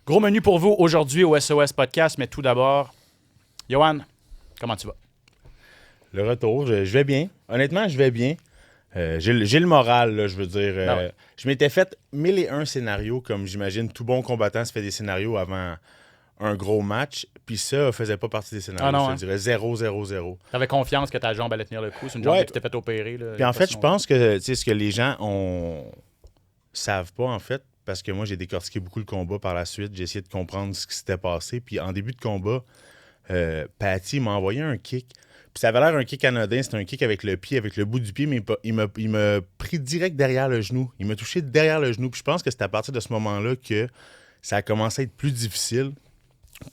Gros menu pour vous aujourd'hui au SOS Podcast, mais tout d'abord, Yohan, comment tu vas? Le retour, je vais bien. Honnêtement, je vais bien. J'ai le moral, là, je veux dire. Ouais. Je m'étais fait 1001 scénarios, comme j'imagine tout bon combattant se fait des scénarios avant un gros match. Puis ça faisait pas partie des scénarios. Ah non, je te dirais 0-0-0. T'avais confiance que ta jambe allait tenir le coup. C'est une jambe Ouais. que tu t'es fait opérer. Là, Puis en fait, je pense que tu sais, ce que les gens savent pas, en fait, parce que moi, j'ai décortiqué beaucoup le combat par la suite. J'ai essayé de comprendre ce qui s'était passé. Puis en début de combat, Patty m'a envoyé un kick. Puis ça avait l'air un kick anodin. C'était un kick avec le pied, avec le bout du pied, mais il m'a pris direct derrière le genou. Il m'a touché derrière le genou. Puis je pense que c'est à partir de ce moment-là que ça a commencé à être plus difficile.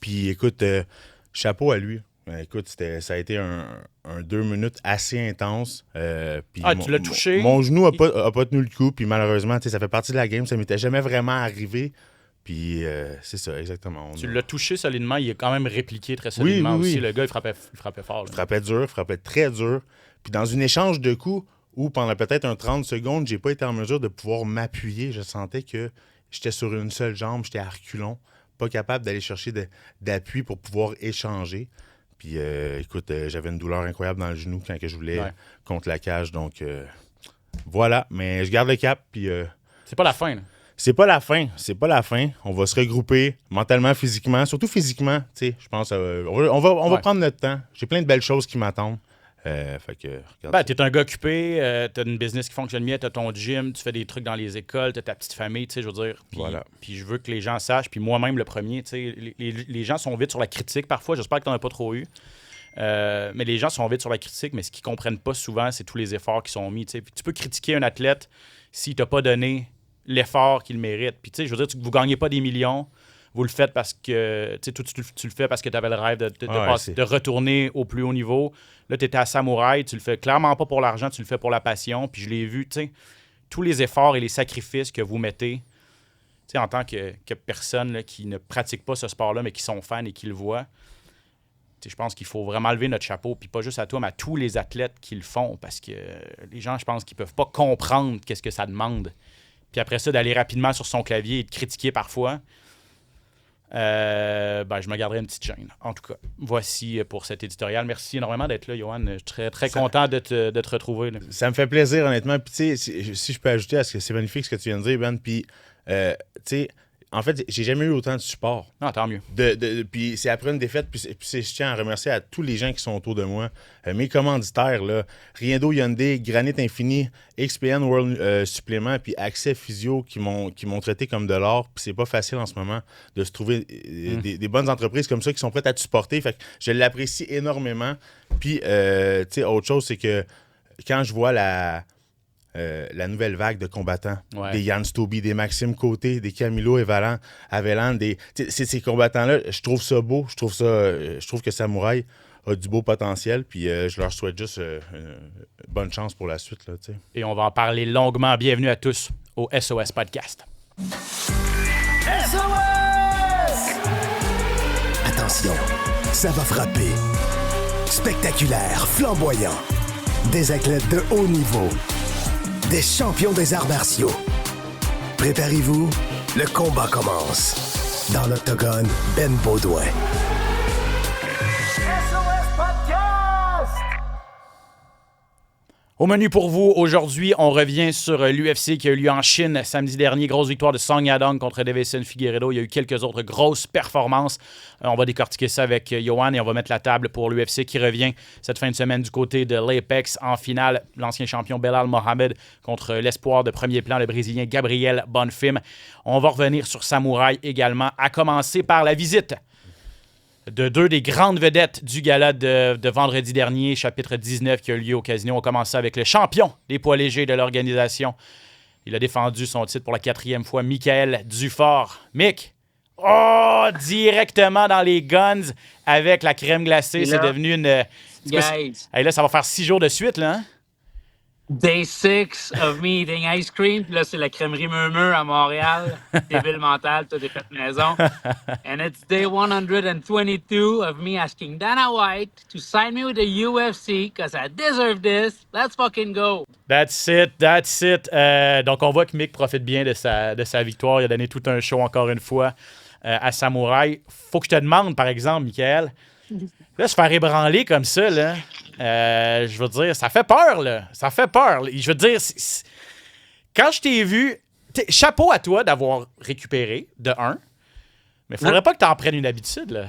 Puis écoute, chapeau à lui. Écoute, ça a été un 2 minutes assez intense. Puis tu l'as touché? Mon genou a pas tenu le coup. Puis malheureusement, ça fait partie de la game. Ça m'était jamais vraiment arrivé. Puis c'est ça, exactement. Tu l'as touché solidement. Il a quand même répliqué très solidement aussi. Le gars, il frappait fort. Là. Il frappait dur, frappait très dur. Puis dans une échange de coups où pendant peut-être un 30 secondes, j'ai pas été en mesure de pouvoir m'appuyer. Je sentais que j'étais sur une seule jambe, j'étais à reculons, pas capable d'aller chercher d'appui pour pouvoir échanger. Puis écoute, j'avais une douleur incroyable dans le genou quand que je voulais contre la cage. Donc voilà, mais je garde le cap. Puis c'est pas la fin, là. C'est pas la fin. On va se regrouper mentalement, physiquement, surtout physiquement. Tu sais, je pense on va prendre notre temps. J'ai plein de belles choses qui m'attendent. Fait que t'es un gars occupé, t'as une business qui fonctionne bien, t'as ton gym, tu fais des trucs dans les écoles, t'as ta petite famille, tu sais, je veux dire. Puis je veux que les gens sachent, puis moi-même le premier, tu sais, les gens sont vite sur la critique parfois, j'espère que t'en as pas trop eu. Mais les gens sont vite sur la critique, mais ce qu'ils comprennent pas souvent, c'est tous les efforts qui sont mis. Tu sais. Tu peux critiquer un athlète s'il t'a pas donné l'effort qu'il mérite. Puis tu sais, je veux dire, vous gagnez pas des millions, vous le faites parce que tu le fais parce que tu avais le rêve de retourner au plus haut niveau. Là, tu étais à Samouraï, tu le fais clairement pas pour l'argent, tu le fais pour la passion. Puis je l'ai vu, tu sais, tous les efforts et les sacrifices que vous mettez, tu sais, en tant que personne là, qui ne pratique pas ce sport-là, mais qui sont fans et qui le voient. Je pense qu'il faut vraiment lever notre chapeau, puis pas juste à toi, mais à tous les athlètes qui le font, parce que les gens, je pense qu'ils peuvent pas comprendre qu'est-ce que ça demande. Puis après ça, d'aller rapidement sur son clavier et de critiquer parfois, je me garderai une petite gêne. En tout cas, voici pour cet éditorial. Merci énormément d'être là, Yohan. Je suis très, très content de te retrouver. Là. Ça me fait plaisir, honnêtement. Puis tu sais, si je peux ajouter à ce que c'est magnifique ce que tu viens de dire, Ben, puis tu sais, en fait, j'ai jamais eu autant de support. Ah, tant mieux. Puis c'est après une défaite, puis je tiens à remercier à tous les gens qui sont autour de moi. Mes commanditaires, là, Riendo Hyundai, Granit Infini, XPN World Supplément, puis Accès Physio qui m'ont traité comme de l'or. Puis c'est pas facile en ce moment de se trouver des bonnes entreprises comme ça qui sont prêtes à te supporter. Fait que je l'apprécie énormément. Puis, tu sais, autre chose, c'est que quand je vois la nouvelle vague de combattants, des Yann Stobie, des Maxime Côté, des Camilo Avelan, ces combattants-là, je trouve ça beau, je trouve que Samouraï a du beau potentiel, puis je leur souhaite juste bonne chance pour la suite. Là, t'sais. Et on va en parler longuement. Bienvenue à tous au SOS Podcast. SOS! Attention, ça va frapper. Spectaculaire, flamboyant. Des athlètes de haut niveau. Des champions des arts martiaux. Préparez-vous, le combat commence. Dans l'octogone, Ben Baudouin. SOS Podcast! Au menu pour vous, aujourd'hui, on revient sur l'UFC qui a eu lieu en Chine samedi dernier. Grosse victoire de Song Yadong contre Deiveson Figueiredo. Il y a eu quelques autres grosses performances. On va décortiquer ça avec Yohan et on va mettre la table pour l'UFC qui revient cette fin de semaine du côté de l'Apex. En finale, l'ancien champion Belal Mohamed contre l'espoir de premier plan, le Brésilien Gabriel Bonfim. On va revenir sur Samouraï également, à commencer par la visite de deux des grandes vedettes du gala de vendredi dernier, chapitre 19 qui a eu lieu au Casino. On commence avec le champion des poids légers de l'organisation. Il a défendu son titre pour la 4e fois, Michael Dufort. Mick, directement dans les guns avec la crème glacée. C'est devenu une... Guys. Hey, là, ça va faire 6 jours de suite, là, hein? Day 6 of me eating ice cream. Puis là, c'est la crèmerie Murmure à Montréal. Débile mental, tout est fait maison. And it's day 122 of me asking Dana White to sign me with the UFC because I deserve this. Let's fucking go. That's it. Donc, on voit que Mick profite bien de sa victoire. Il a donné tout un show encore une fois. à Samouraï. Faut que je te demande, par exemple, Michael, là, se faire ébranler comme ça, là, je veux dire, ça fait peur, là. Ça fait peur. Je veux dire, quand je t'ai vu, chapeau à toi d'avoir récupéré, de un, mais faudrait pas que tu en prennes une habitude, là.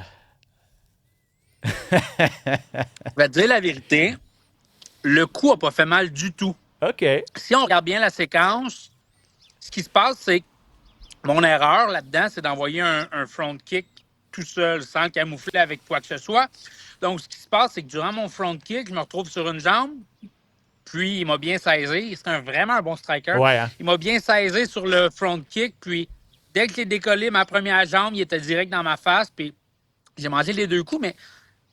Je vais te dire la vérité, le coup n'a pas fait mal du tout. OK. Si on regarde bien la séquence, ce qui se passe, c'est que mon erreur là-dedans, c'est d'envoyer un front kick tout seul, sans camoufler avec quoi que ce soit. Donc, ce qui se passe, c'est que durant mon front kick, je me retrouve sur une jambe, puis il m'a bien saisi. C'est vraiment un bon striker. Ouais, hein? Il m'a bien saisi sur le front kick, puis dès que j'ai décollé ma première jambe, il était direct dans ma face, puis j'ai mangé les 2 coups, mais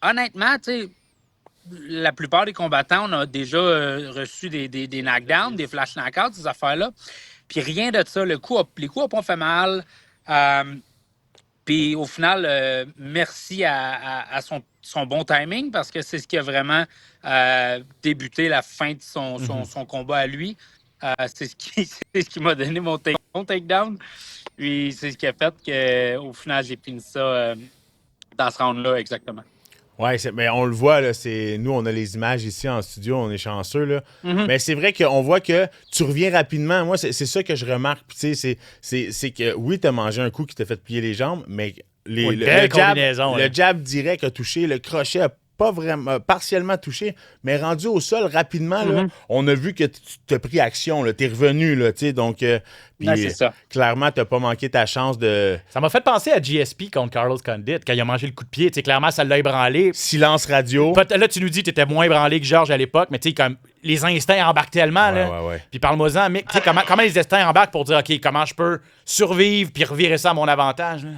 honnêtement, tu sais, la plupart des combattants, on a déjà reçu des knockdowns, des flash knockouts, ces affaires-là. Puis rien de ça. Les coups n'ont pas fait mal. Puis au final, merci à son bon timing parce que c'est ce qui a vraiment débuté la fin de son combat à lui. C'est ce qui m'a donné mon takedown. Puis c'est ce qui a fait qu'au final, j'ai fini ça dans ce round-là exactement. Oui, mais on le voit, là, nous, on a les images ici en studio, on est chanceux. Là. Mais c'est vrai qu'on voit que tu reviens rapidement. Moi, c'est ça que je remarque. C'est que oui, tu as mangé un coup qui t'a fait plier les jambes, mais le jab direct a touché, le crochet a pas vraiment partiellement touché, mais rendu au sol rapidement, là, on a vu que tu as pris action, tu es revenu. Là, donc, c'est ça. Clairement, tu n'as pas manqué ta chance de. Ça m'a fait penser à GSP contre Carlos Condit quand il a mangé le coup de pied. Clairement, ça l'a ébranlé. Silence radio. Là, tu nous dis que tu étais moins ébranlé que Georges à l'époque, mais comme les instincts embarquent tellement. Ouais. Puis parle-moi-en, mais comment les instincts embarquent pour dire, OK, comment je peux survivre puis revirer ça à mon avantage? Là?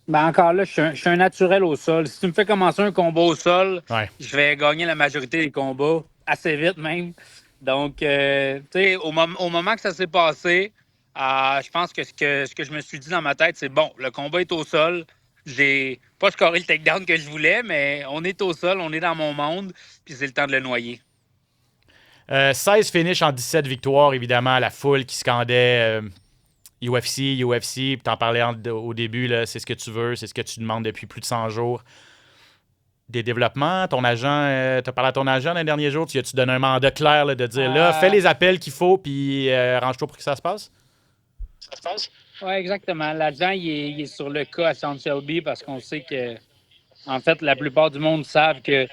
Ben encore là, je suis un naturel au sol. Si tu me fais commencer un combat au sol, Ouais. je vais gagner la majorité des combats, assez vite même. Donc, tu sais, au moment que ça s'est passé, je pense que ce que je me suis dit dans ma tête, c'est bon, le combat est au sol. J'ai pas scoré le takedown que je voulais, mais on est au sol, on est dans mon monde, puis c'est le temps de le noyer. 16 finishes en 17 victoires, évidemment, la foule qui scandait UFC, puis t'en parlais au début, là, c'est ce que tu veux, c'est ce que tu demandes depuis plus de 100 jours. Des développements, ton agent, t'as parlé à ton agent les derniers jours, tu as-tu donné un mandat clair là, de dire là, fais les appels qu'il faut, puis range-toi pour que ça se passe? Oui, exactement. L'agent, il est sur le cas à Sean Shelby parce qu'on sait que, en fait, la plupart du monde savent que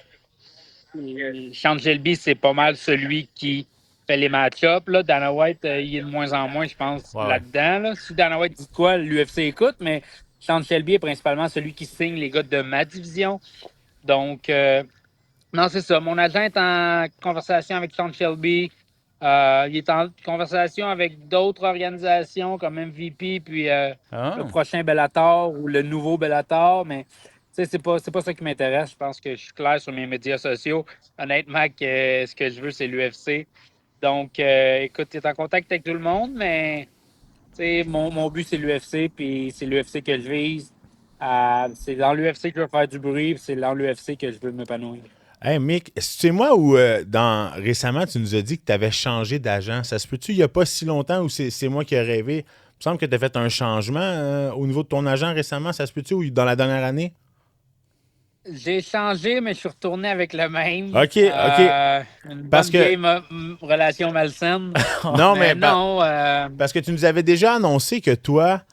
Sean Shelby, c'est pas mal celui qui fait les match-ups. Là. Dana White, il est de moins en moins, je pense, là-dedans. Là. Si Dana White dit quoi, l'UFC écoute, mais Sean Shelby est principalement celui qui signe les gars de ma division. Donc, non, c'est ça. Mon agent est en conversation avec Sean Shelby. Il est en conversation avec d'autres organisations comme MVP, puis le prochain Bellator ou le nouveau Bellator, mais c'est pas ça qui m'intéresse. Je pense que je suis clair sur mes médias sociaux. Honnêtement, que ce que je veux, c'est l'UFC. Donc, écoute, tu es en contact avec tout le monde, mais mon but, c'est l'UFC, puis c'est l'UFC que je vise. C'est dans l'UFC que je veux faire du bruit, puis c'est dans l'UFC que je veux m'épanouir. Hey Mick, c'est moi ou récemment, tu nous as dit que tu avais changé d'agent. Ça se peut-tu, il n'y a pas si longtemps, ou c'est moi qui ai rêvé? Il me semble que tu as fait un changement au niveau de ton agent récemment. Ça se peut-tu, ou dans la dernière année? J'ai changé, mais je suis retourné avec le même. OK. Une bonne vieille relation malsaine. Non, mais parce que tu nous avais déjà annoncé que toi,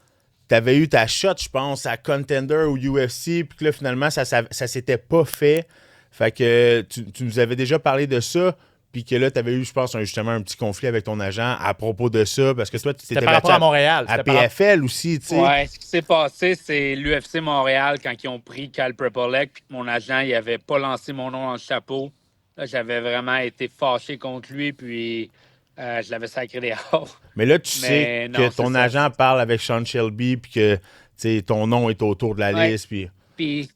tu avais eu ta shot, je pense, à Contender ou UFC, puis que là, finalement, ça s'était pas fait. Fait que tu nous avais déjà parlé de ça, puis que là, tu avais eu, je pense, justement un petit conflit avec ton agent à propos de ça, parce que toi, tu t'étais battu à Montréal. À PFL aussi, tu sais. Ouais, ce qui s'est passé, c'est l'UFC Montréal, quand ils ont pris Kyle Prepolek, puis que mon agent, il avait pas lancé mon nom dans le chapeau. Là, j'avais vraiment été fâché contre lui, puis je l'avais sacré dehors. Mais là, tu sais que ton agent parle avec Sean Shelby, puis que ton nom est autour de la liste, puis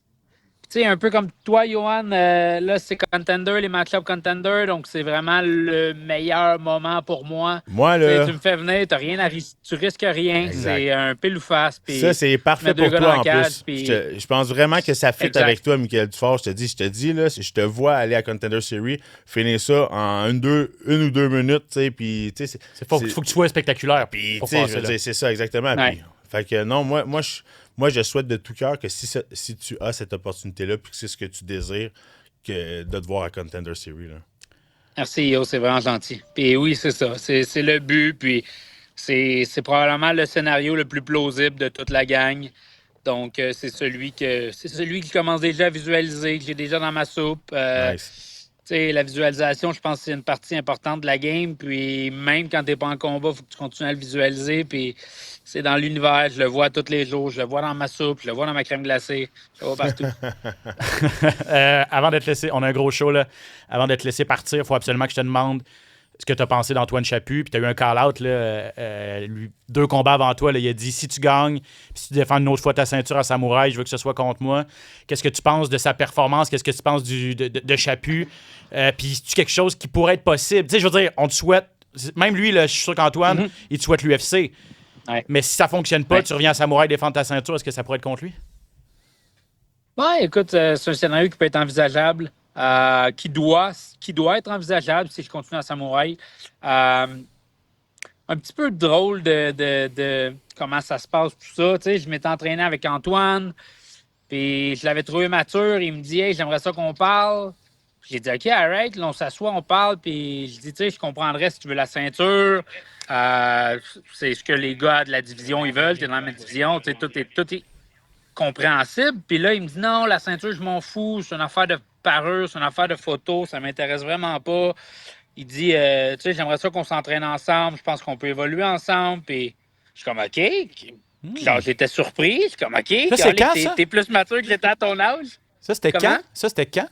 tu sais, un peu comme toi, Johan, là, c'est Contender, les match-up Contender, donc c'est vraiment le meilleur moment pour moi. Moi, là... Tu me fais venir, tu risques rien, exact. C'est un pile ou face. Ça, c'est parfait pour toi, en plus. Je pense vraiment que ça fit avec toi, Michael Dufort. Je te dis, là, si je te vois aller à Contender Series, finir ça en une ou deux minutes, tu sais, puis... Faut que tu sois spectaculaire. Puis, tu sais, c'est ça, exactement. Ouais. Puis, Fait que non, je souhaite de tout cœur que si tu as cette opportunité-là puis que c'est ce que tu désires, que de te voir à Contender Series. Là. Merci, Yo, c'est vraiment gentil. Puis oui, c'est ça. C'est le but, puis c'est probablement le scénario le plus plausible de toute la gang. Donc, c'est celui que je commence déjà à visualiser, que j'ai déjà dans ma soupe. Nice. La visualisation, je pense que c'est une partie importante de la game. Puis même quand tu n'es pas en combat, il faut que tu continues à le visualiser. Puis c'est dans l'univers, je le vois tous les jours, je le vois dans ma soupe, je le vois dans ma crème glacée, je le vois partout. Avant d'être laissé, on a un gros show là. Avant d'être laissé partir, il faut absolument que je te demande ce que tu as pensé d'Antoine Chaput. Puis tu as eu un call-out, lui, 2 combats avant toi. Là, il a dit si tu gagnes, puis si tu défends une autre fois ta ceinture à Samouraï, je veux que ce soit contre moi. Qu'est-ce que tu penses de sa performance? Qu'est-ce que tu penses de Chaput? Puis c'est quelque chose qui pourrait être possible? Tu sais, je veux dire, on te souhaite, même lui, là, je suis sûr qu'Antoine, il te souhaite l'UFC. Ouais. Mais si ça fonctionne pas, tu reviens à Samouraï défendre ta ceinture, est-ce que ça pourrait être contre lui? Ouais, écoute, c'est un scénario qui peut être envisageable, qui doit être envisageable si je continue à Samouraï. Un petit peu drôle de comment ça se passe, tout ça. Tu sais, je m'étais entraîné avec Antoine, puis je l'avais trouvé mature. Il me dit, hey, j'aimerais ça qu'on parle. J'ai dit, OK, arrête, là, on s'assoit, on parle, puis je dis, tu sais, je comprendrais si tu veux la ceinture. C'est ce que les gars de la division, ils veulent. Tu es dans la même division, tu sais, tout est compréhensible. Puis là, il me dit, non, la ceinture, je m'en fous. C'est une affaire de parure, c'est une affaire de photo, ça m'intéresse vraiment pas. Il dit, tu sais, j'aimerais ça qu'on s'entraîne ensemble. Je pense qu'on peut évoluer ensemble. Puis je suis comme, OK. Genre, j'étais surpris. Je suis comme, OK. Ça, c'est quand, ça? T'es plus mature que j'étais à ton âge. Ça, c'était Comment? quand? Ça, c'était quand?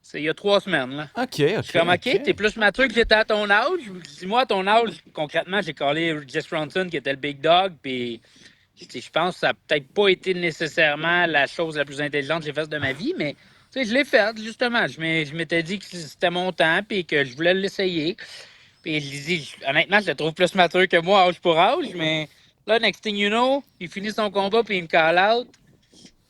C'est il y a 3 semaines, là. OK. Je suis comme, OK, t'es plus mature que j'étais à ton âge. Dis-moi, à ton âge, concrètement, j'ai collé Jess Ronson, qui était le big dog, puis je pense que ça n'a peut-être pas été nécessairement la chose la plus intelligente que j'ai faite de ma vie, mais tu sais, je l'ai faite, justement. Je m'étais dit que c'était mon temps, puis que je voulais l'essayer. Puis je lui dis, honnêtement, je le trouve plus mature que moi, âge pour âge, mais là, next thing you know, il finit son combat, puis il me call out.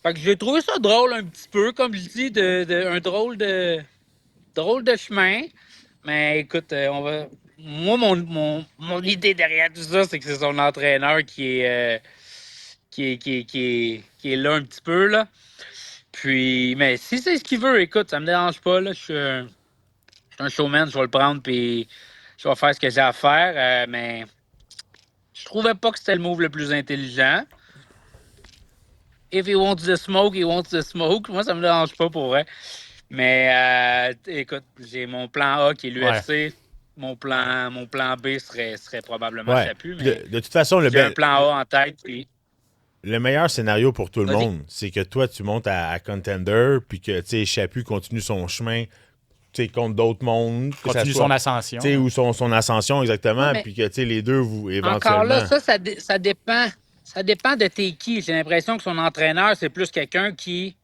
Fait que j'ai trouvé ça drôle un petit peu, comme je dis, un drôle de chemin. Mais écoute, on va. Moi, mon idée derrière tout ça, c'est que c'est son entraîneur qui est là un petit peu, là. Puis, mais si c'est ce qu'il veut, écoute, ça me dérange pas, là. Je suis un showman, je vais le prendre, puis je vais faire ce que j'ai à faire. Mais je trouvais pas que c'était le move le plus intelligent. If he wants the smoke, he wants the smoke. Moi, ça me dérange pas pour vrai. Mais écoute, j'ai mon plan A qui est l'UFC. Ouais. Mon plan B serait probablement Chaput. Mais de toute façon, j'ai un plan A en tête. Puis... Le meilleur scénario pour tout le monde, c'est que toi, tu montes à Contender, puis que Chaput continue son chemin contre d'autres mondes. Continue son ascension. Ou son ascension, exactement. Puis que les deux, vous, éventuellement... Encore là, ça dépend. Ça dépend de t'es qui. J'ai l'impression que son entraîneur, c'est plus quelqu'un qui...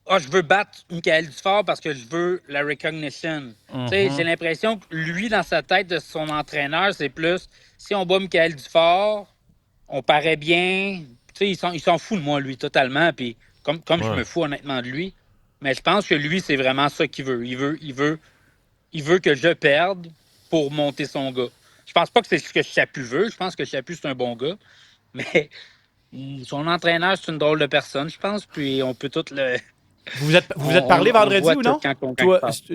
je veux battre Michael Dufort parce que je veux la recognition. J'ai l'impression que lui, dans sa tête de son entraîneur, c'est plus... Si on bat Michael Dufort, on paraît bien... il s'en fout de moi, lui, totalement. Puis comme je me fous honnêtement de lui. Mais je pense que lui, c'est vraiment ça qu'il veut. Il veut que je perde pour monter son gars. Je pense pas que c'est ce que Chaput veut. Je pense que Chaput, c'est un bon gars. Mais son entraîneur, c'est une drôle de personne, je pense. Puis on peut tout le... Vous êtes parlé vendredi ou non?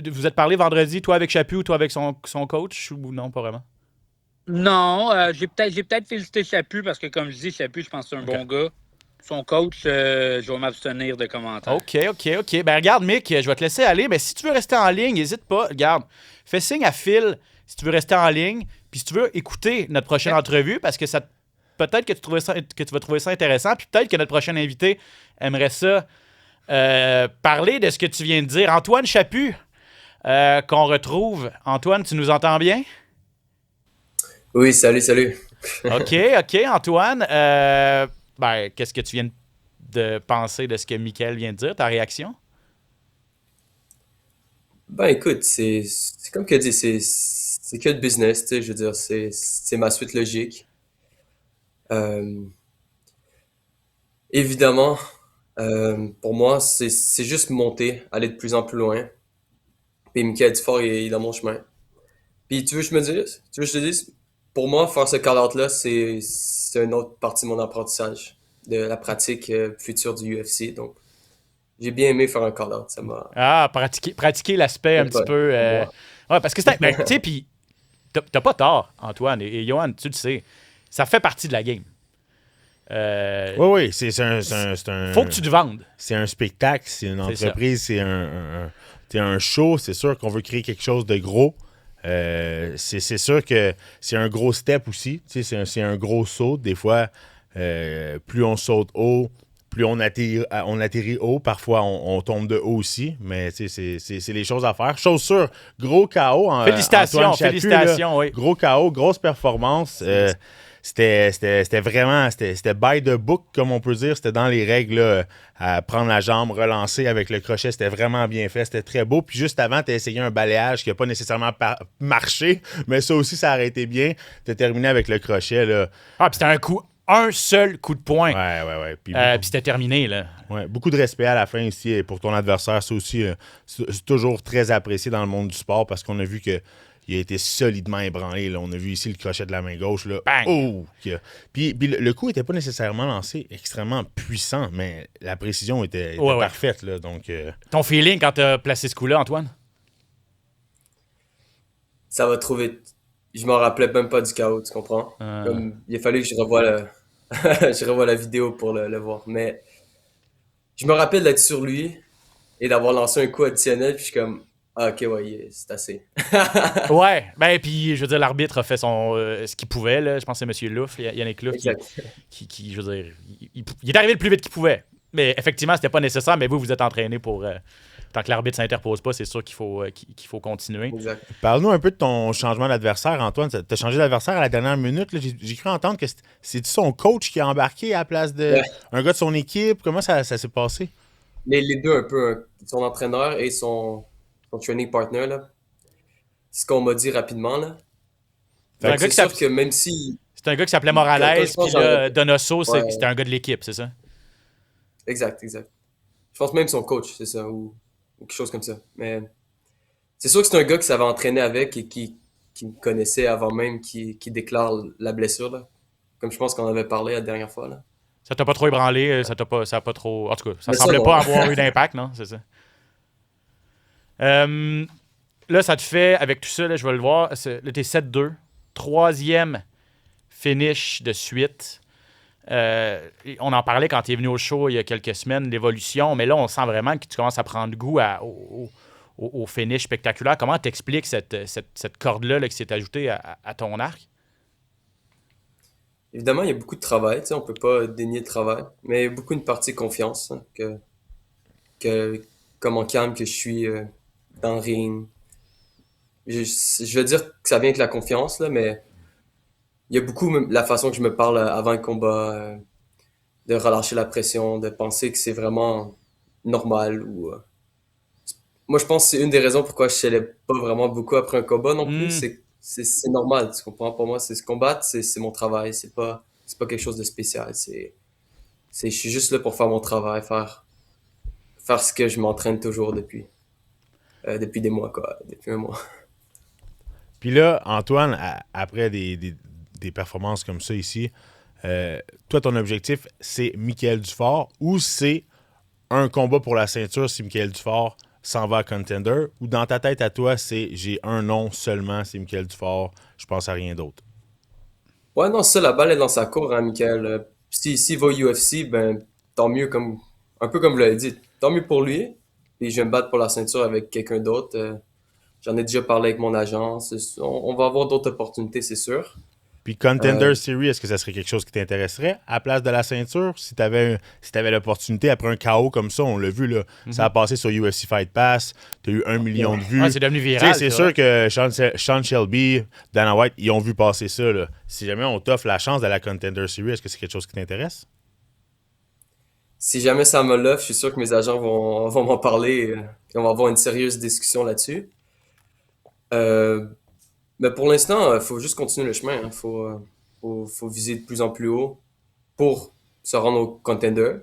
Vous êtes parlé vendredi, toi avec Chaput ou toi avec son coach ou non, pas vraiment? Non, j'ai peut-être félicité Chaput parce que, comme je dis, Chaput, je pense que c'est un bon gars. Son coach, je vais m'abstenir de commentaires. OK. Ben regarde, Mick, je vais te laisser aller, mais si tu veux rester en ligne, n'hésite pas. Regarde, fais signe à Phil si tu veux rester en ligne, puis si tu veux écouter notre prochaine entrevue, parce que peut-être que tu vas trouver ça intéressant, puis peut-être que notre prochain invité aimerait ça parler de ce que tu viens de dire. Antoine Chaput, qu'on retrouve. Antoine, tu nous entends bien? Oui, salut. OK, Antoine. Qu'est-ce que tu viens de penser de ce que Michael vient de dire, ta réaction? Écoute, c'est comme que dit, c'est que de business, tu sais, je veux dire, c'est ma suite logique. Évidemment, pour moi, c'est juste monter, aller de plus en plus loin. Puis Michael Dufort est dans mon chemin. Puis tu veux que je te dise, pour moi, faire ce call-out-là, c'est une autre partie de mon apprentissage, de la pratique future du UFC. Donc, j'ai bien aimé faire un call-out. Ça m'a. Ah, pratiquer l'aspect un petit peu. Ouais, parce que c'est. Ben, tu sais, puis t'as pas tort, Antoine et Johan, tu le sais. Ça fait partie de la game. Oui, c'est un. Faut que tu te vendes. C'est un spectacle, c'est une entreprise, c'est un show. C'est sûr qu'on veut créer quelque chose de gros. C'est sûr que c'est un gros step aussi. C'est un gros saut. Des fois, plus on saute haut, plus on atterrit haut. Parfois, on tombe de haut aussi. Mais c'est les choses à faire. Chose sûre, gros KO. Félicitations, félicitations, oui. Gros KO, grosse performance. C'était vraiment, c'était by the book, comme on peut dire. C'était dans les règles, là, à prendre la jambe, relancer avec le crochet. C'était vraiment bien fait. C'était très beau. Puis juste avant, tu as essayé un balayage qui n'a pas nécessairement marché, mais ça aussi, ça aurait été bien. Tu as terminé avec le crochet, là. Ah, puis c'était un seul coup de poing. Ouais. Puis c'était terminé, là. Ouais, beaucoup de respect à la fin ici pour ton adversaire. Ça aussi, c'est toujours très apprécié dans le monde du sport parce qu'on a vu que il a été solidement ébranlé. Là. On a vu ici le crochet de la main gauche. Là. Bang! Oh! Puis le coup n'était pas nécessairement lancé extrêmement puissant, mais la précision était parfaite. Là, donc, Ton feeling quand tu as placé ce coup-là, Antoine? Ça va trop vite. Je m'en rappelais même pas du KO, tu comprends? Comme, il a fallu que je revoie je revoie la vidéo pour le voir. Mais je me rappelle d'être sur lui et d'avoir lancé un coup additionnel. Puis je suis comme, ah, ok, ouais, c'est assez. Ouais, ben puis je veux dire, l'arbitre a fait ce qu'il pouvait, là. Je pense que c'est M. Louf, Yannick Louf, qui je veux dire, il est arrivé le plus vite qu'il pouvait. Mais effectivement, c'était pas nécessaire, mais vous êtes entraîné pour... tant que l'arbitre s'interpose pas, c'est sûr qu'il faut continuer. Exact. Parle-nous un peu de ton changement d'adversaire, Antoine. Tu as changé d'adversaire à la dernière minute. Là. J'ai cru entendre que c'est son coach qui a embarqué à la place de un gars de son équipe. Comment ça s'est passé? Les deux, un peu, hein. Son entraîneur et son training partner, là. C'est ce qu'on m'a dit rapidement, là. C'est sûr que même si... C'est un gars qui s'appelait Morales, puis là, Donoso, c'était un gars de l'équipe, c'est ça? Exact. Je pense même son coach, c'est ça, ou quelque chose comme ça. Mais c'est sûr que c'est un gars qui s'avait entraîné avec et qui me connaissait avant même qu'il déclare la blessure, là. Comme je pense qu'on avait parlé la dernière fois, là. Ça t'a pas trop ébranlé, ça a pas trop... En tout cas, ça semblait pas avoir eu d'impact, non? C'est ça. Là, ça te fait, avec tout ça, là, je vais le voir, là, t'es 7-2. 3e finish de suite. On en parlait quand tu es venu au show il y a quelques semaines, l'évolution, mais là, on sent vraiment que tu commences à prendre goût au finish spectaculaire. Comment t'expliques cette corde-là qui s'est ajoutée à ton arc? Évidemment, il y a beaucoup de travail, tu sais, on peut pas dénier le travail, mais il y a beaucoup une partie confiance, hein, comment calme que je suis dans le ring. Je veux dire que ça vient avec la confiance, là, mais il y a beaucoup la façon que je me parle avant le combat, de relâcher la pression, de penser que c'est vraiment normal. Moi, je pense que c'est une des raisons pourquoi je célèbre pas vraiment beaucoup après un combat non plus. C'est normal, tu comprends? Pour moi, c'est se combattre, c'est mon travail. C'est pas quelque chose de spécial. Je suis juste là pour faire mon travail, faire ce que je m'entraîne toujours depuis des mois, quoi. Depuis un mois. Puis là, Antoine, après des performances comme ça ici, toi, ton objectif, c'est Michael Dufort ou c'est un combat pour la ceinture si Michael Dufort s'en va à Contender, ou dans ta tête à toi, c'est j'ai un nom seulement, c'est Michael Dufort, je pense à rien d'autre? Ouais, non, ça, la balle est dans sa cour, hein, Michael. S'il va au UFC, ben, tant mieux, un peu comme vous l'avez dit, tant mieux pour lui. Puis je vais me battre pour la ceinture avec quelqu'un d'autre. J'en ai déjà parlé avec mon agence. On va avoir d'autres opportunités, c'est sûr. Puis Contender Series, est-ce que ça serait quelque chose qui t'intéresserait à la place de la ceinture? Si tu avais l'opportunité après un KO comme ça, on l'a vu, là, ça a passé sur UFC Fight Pass, tu as eu 1 million de vues. Ouais, c'est devenu viral. C'est sûr que Sean Shelby, Dana White, ils ont vu passer ça. Là. Si jamais on t'offre la chance de la Contender Series, est-ce que c'est quelque chose qui t'intéresse? Si jamais ça me l'offre, je suis sûr que mes agents vont m'en parler et on va avoir une sérieuse discussion là-dessus. Mais pour l'instant, il faut juste continuer le chemin. Il faut viser de plus en plus haut pour se rendre au contender.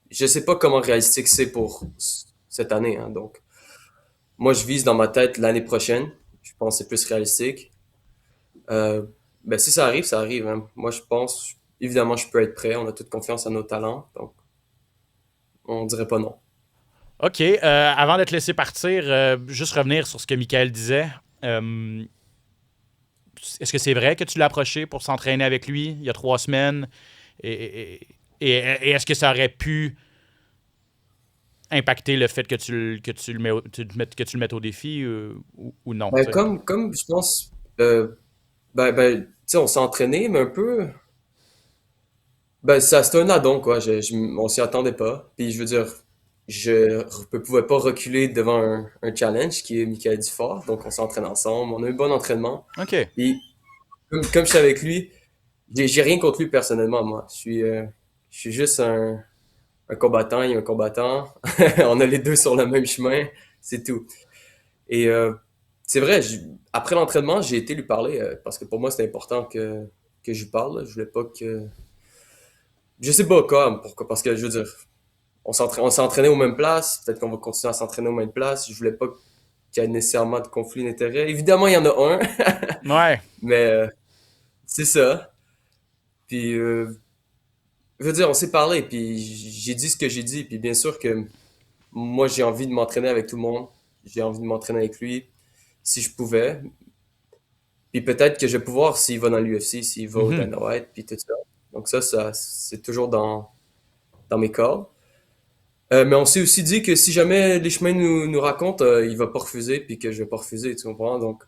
Je sais pas comment réalistique c'est pour cette année. Hein, donc, moi, je vise dans ma tête l'année prochaine. Je pense que c'est plus réalistique. Ben, si ça arrive, ça arrive. Hein. Moi, je pense, évidemment, je peux être prêt. On a toute confiance en nos talents. Donc, on dirait pas non. OK. Avant de te laisser partir, juste revenir sur ce que Michael disait. Est-ce que c'est vrai que tu l'as approché pour s'entraîner avec lui il y a 3 semaines? Et est-ce que ça aurait pu impacter le fait que tu le mettes au défi ou non? Ben, comme je pense, tu sais, on s'est entraîné, mais un peu. Ben, ça, c'était un addon, quoi. On s'y attendait pas. Puis, je veux dire, je ne pouvais pas reculer devant un challenge qui est Michael Dufort. Donc, on s'entraîne ensemble. On a eu un bon entraînement. OK. Puis, comme je suis avec lui, j'ai rien contre lui personnellement, moi. Je suis juste un combattant, il est un combattant. On a les deux sur le même chemin, c'est tout. Et c'est vrai, après l'entraînement, j'ai été lui parler parce que pour moi, c'était important que je lui parle. Je voulais pas que. Je sais pas pourquoi, parce que je veux dire, on s'est entraîné aux mêmes places, peut-être qu'on va continuer à s'entraîner aux mêmes places. Je voulais pas qu'il y ait nécessairement de conflit d'intérêts. Évidemment, il y en a un, Ouais. mais c'est ça. Puis, je veux dire, on s'est parlé, puis j'ai dit ce que j'ai dit, puis bien sûr que moi, j'ai envie de m'entraîner avec tout le monde. J'ai envie de m'entraîner avec lui, si je pouvais. Puis peut-être que je vais pouvoir s'il va dans l'UFC, s'il va au Dana White, puis tout ça. Donc ça c'est toujours dans mes cordes. Mais on s'est aussi dit que si jamais les chemins nous racontent, il va pas refuser, puis que je vais pas refuser, tu comprends? Donc,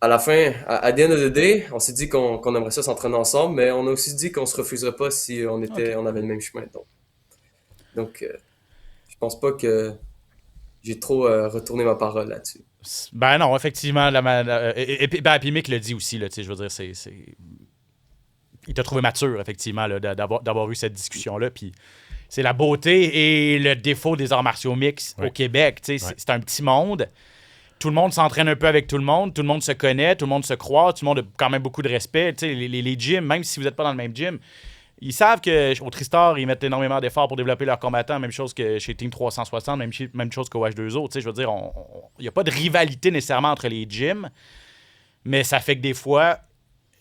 à la fin, à the end of the day, on s'est dit qu'on aimerait ça s'entraîner ensemble, mais on a aussi dit qu'on se refuserait pas si on avait le même chemin. Donc je pense pas que j'ai trop retourné ma parole là-dessus. Ben non, effectivement. Puis Mick le dit aussi, là, je veux dire, il t'a trouvé mature, effectivement, là, d'avoir eu cette discussion-là. Puis c'est la beauté et le défaut des arts martiaux mixtes au Québec. C'est un petit monde. Tout le monde s'entraîne un peu avec tout le monde se connaît, tout le monde se croise, tout le monde a quand même beaucoup de respect. Les gyms, même si vous n'êtes pas dans le même gym, ils savent qu'au Tristar, ils mettent énormément d'efforts pour développer leurs combattants, même chose que chez Team 360, même chose qu'au H2O. Je veux dire, il n'y a pas de rivalité nécessairement entre les gyms, mais ça fait que des fois,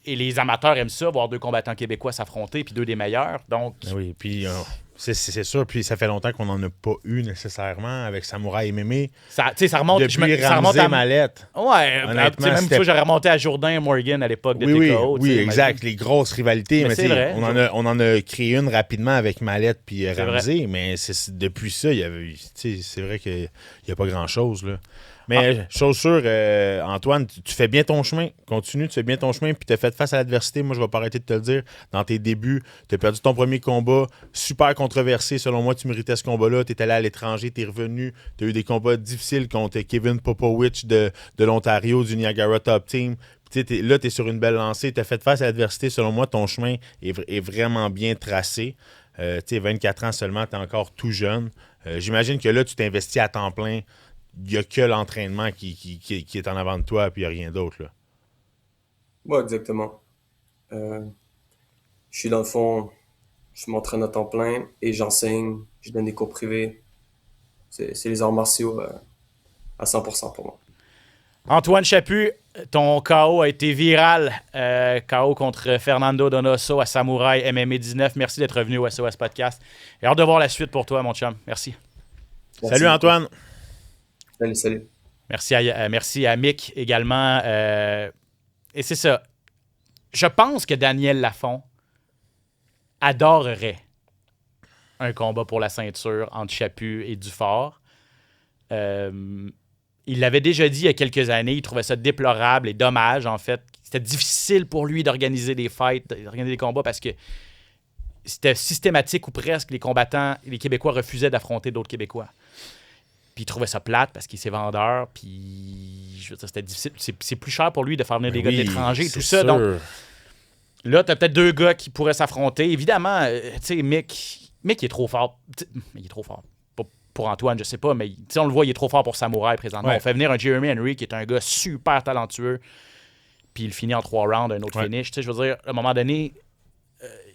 et les amateurs aiment ça, voir 2 combattants québécois s'affronter, puis 2 des meilleurs. Donc... Oui, puis c'est sûr, puis ça fait longtemps qu'on n'en a pas eu nécessairement avec Samouraï MMA. Ça remonte, depuis Ramsey Mallette. Ouais, même fois, j'aurais remonté à Jourdain et Morgan à l'époque de TKO. Oui, exact, les grosses rivalités. Mais c'est vrai, on en a créé une rapidement avec Mallette puis Ramsey, mais depuis ça, c'est vrai qu'il n'y a pas grand-chose, là. Mais chose sûre, Antoine, tu fais bien ton chemin. Continue, tu fais bien ton chemin, puis tu as fait face à l'adversité. Moi, je vais pas arrêter de te le dire. Dans tes débuts, tu as perdu ton premier combat. Super controversé. Selon moi, tu méritais ce combat-là. Tu es allé à l'étranger, tu es revenu. Tu as eu des combats difficiles contre Kevin Popowich de l'Ontario, du Niagara Top Team. Puis, là, tu es sur une belle lancée. Tu as fait face à l'adversité. Selon moi, ton chemin est vraiment bien tracé. 24 ans seulement, tu es encore tout jeune. J'imagine que là, tu t'investis à temps plein. Il n'y a que l'entraînement qui est en avant de toi, puis il n'y a rien d'autre, là. Ouais, exactement. Je suis dans le fond, je m'entraîne à temps plein et j'enseigne, je donne des cours privés. C'est les arts martiaux à 100% pour moi. Antoine Chaput, ton KO a été viral. KO contre Fernando Donoso à Samouraï MMA 19. Merci d'être revenu au SOS Podcast. Et hâte de voir la suite pour toi, mon chum. Merci. Salut, Antoine. Salut. Merci à Mick également. Et c'est ça. Je pense que Daniel Lafont adorerait un combat pour la ceinture entre Chaput et Dufort. Il l'avait déjà dit il y a quelques années. Il trouvait ça déplorable et dommage, en fait. C'était difficile pour lui d'organiser des fights, d'organiser des combats parce que c'était systématique ou presque. Les Québécois refusaient d'affronter d'autres Québécois. Puis il trouvait ça plate parce qu'il s'est vendeur. Puis je veux dire, c'était difficile. C'est plus cher pour lui de faire venir des gars de l'étranger et tout ça. Donc là, t'as peut-être 2 gars qui pourraient s'affronter. Évidemment, tu sais, Mick, il est trop fort. Il est trop fort. Pour Antoine, je sais pas, mais on le voit, il est trop fort pour Samouraï présentement. Ouais. On fait venir un Jeremy Henry qui est un gars super talentueux. Puis il finit en 3 rounds, un autre finish. Je veux dire, à un moment donné,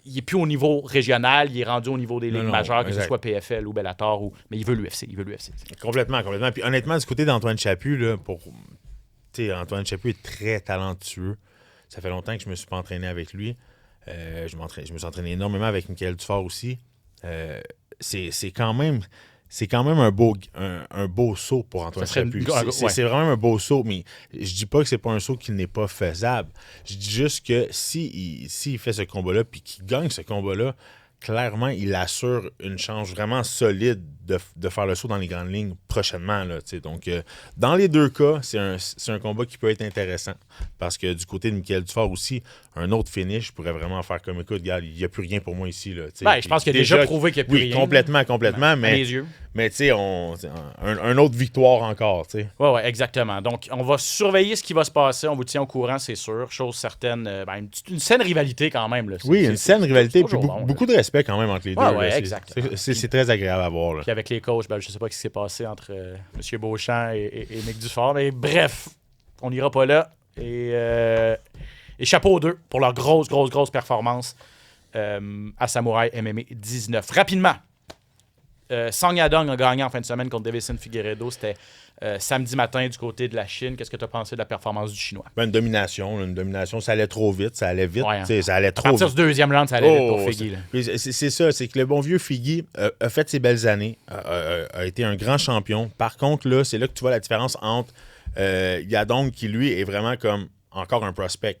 il n'est plus au niveau régional, il est rendu au niveau des ligues majeures, que ce soit PFL ou Bellator, mais il veut l'UFC. Complètement. Puis honnêtement, du côté d'Antoine Chaput, là, Antoine Chaput est très talentueux. Ça fait longtemps que je me suis pas entraîné avec lui. Je me suis entraîné énormément avec Michael Dufort aussi. C'est quand même un beau saut pour Antoine Chaput. C'est vraiment un beau saut, mais je dis pas que c'est pas un saut qui n'est pas faisable. Je dis juste que s'il fait ce combat-là puis qu'il gagne ce combat-là, clairement, il assure une chance vraiment solide de faire le saut dans les grandes lignes prochainement. Là, donc, dans les deux cas, c'est un combat qui peut être intéressant parce que du côté de Michael Dufort aussi, un autre finish pourrait vraiment faire comme, écoute, regarde, il n'y a plus rien pour moi ici. Là, je pense qu'il a déjà prouvé qu'il n'y a plus rien. Oui, complètement, mais tu sais, un autre victoire encore. Oui, exactement. Donc, on va surveiller ce qui va se passer. On vous tient au courant, c'est sûr. Chose certaine, une saine rivalité quand même. Là. Oui, une saine rivalité, puis beaucoup de respect quand même entre les deux. Oui, exact. C'est très agréable à voir. Là. Puis avec les coachs, je ne sais pas ce qui s'est passé entre M. Beauchamp et Mick Dufort, mais bref, on n'ira pas là. Et chapeau aux deux pour leur grosse performance à Samouraï MMA 19. Rapidement, Song Yadong a gagné en fin de semaine contre Deiveson Figueiredo. C'était samedi matin du côté de la Chine. Qu'est-ce que tu as pensé de la performance du Chinois? Une domination. Ça allait trop vite. Ça allait vite. Ouais, ça allait trop vite. À partir du deuxième round, ça allait vite pour Figui. C'est ça. C'est que le bon vieux Figui a fait ses belles années, a été un grand champion. Par contre, là, c'est là que tu vois la différence entre Yadong, qui, lui, est vraiment comme encore un prospect.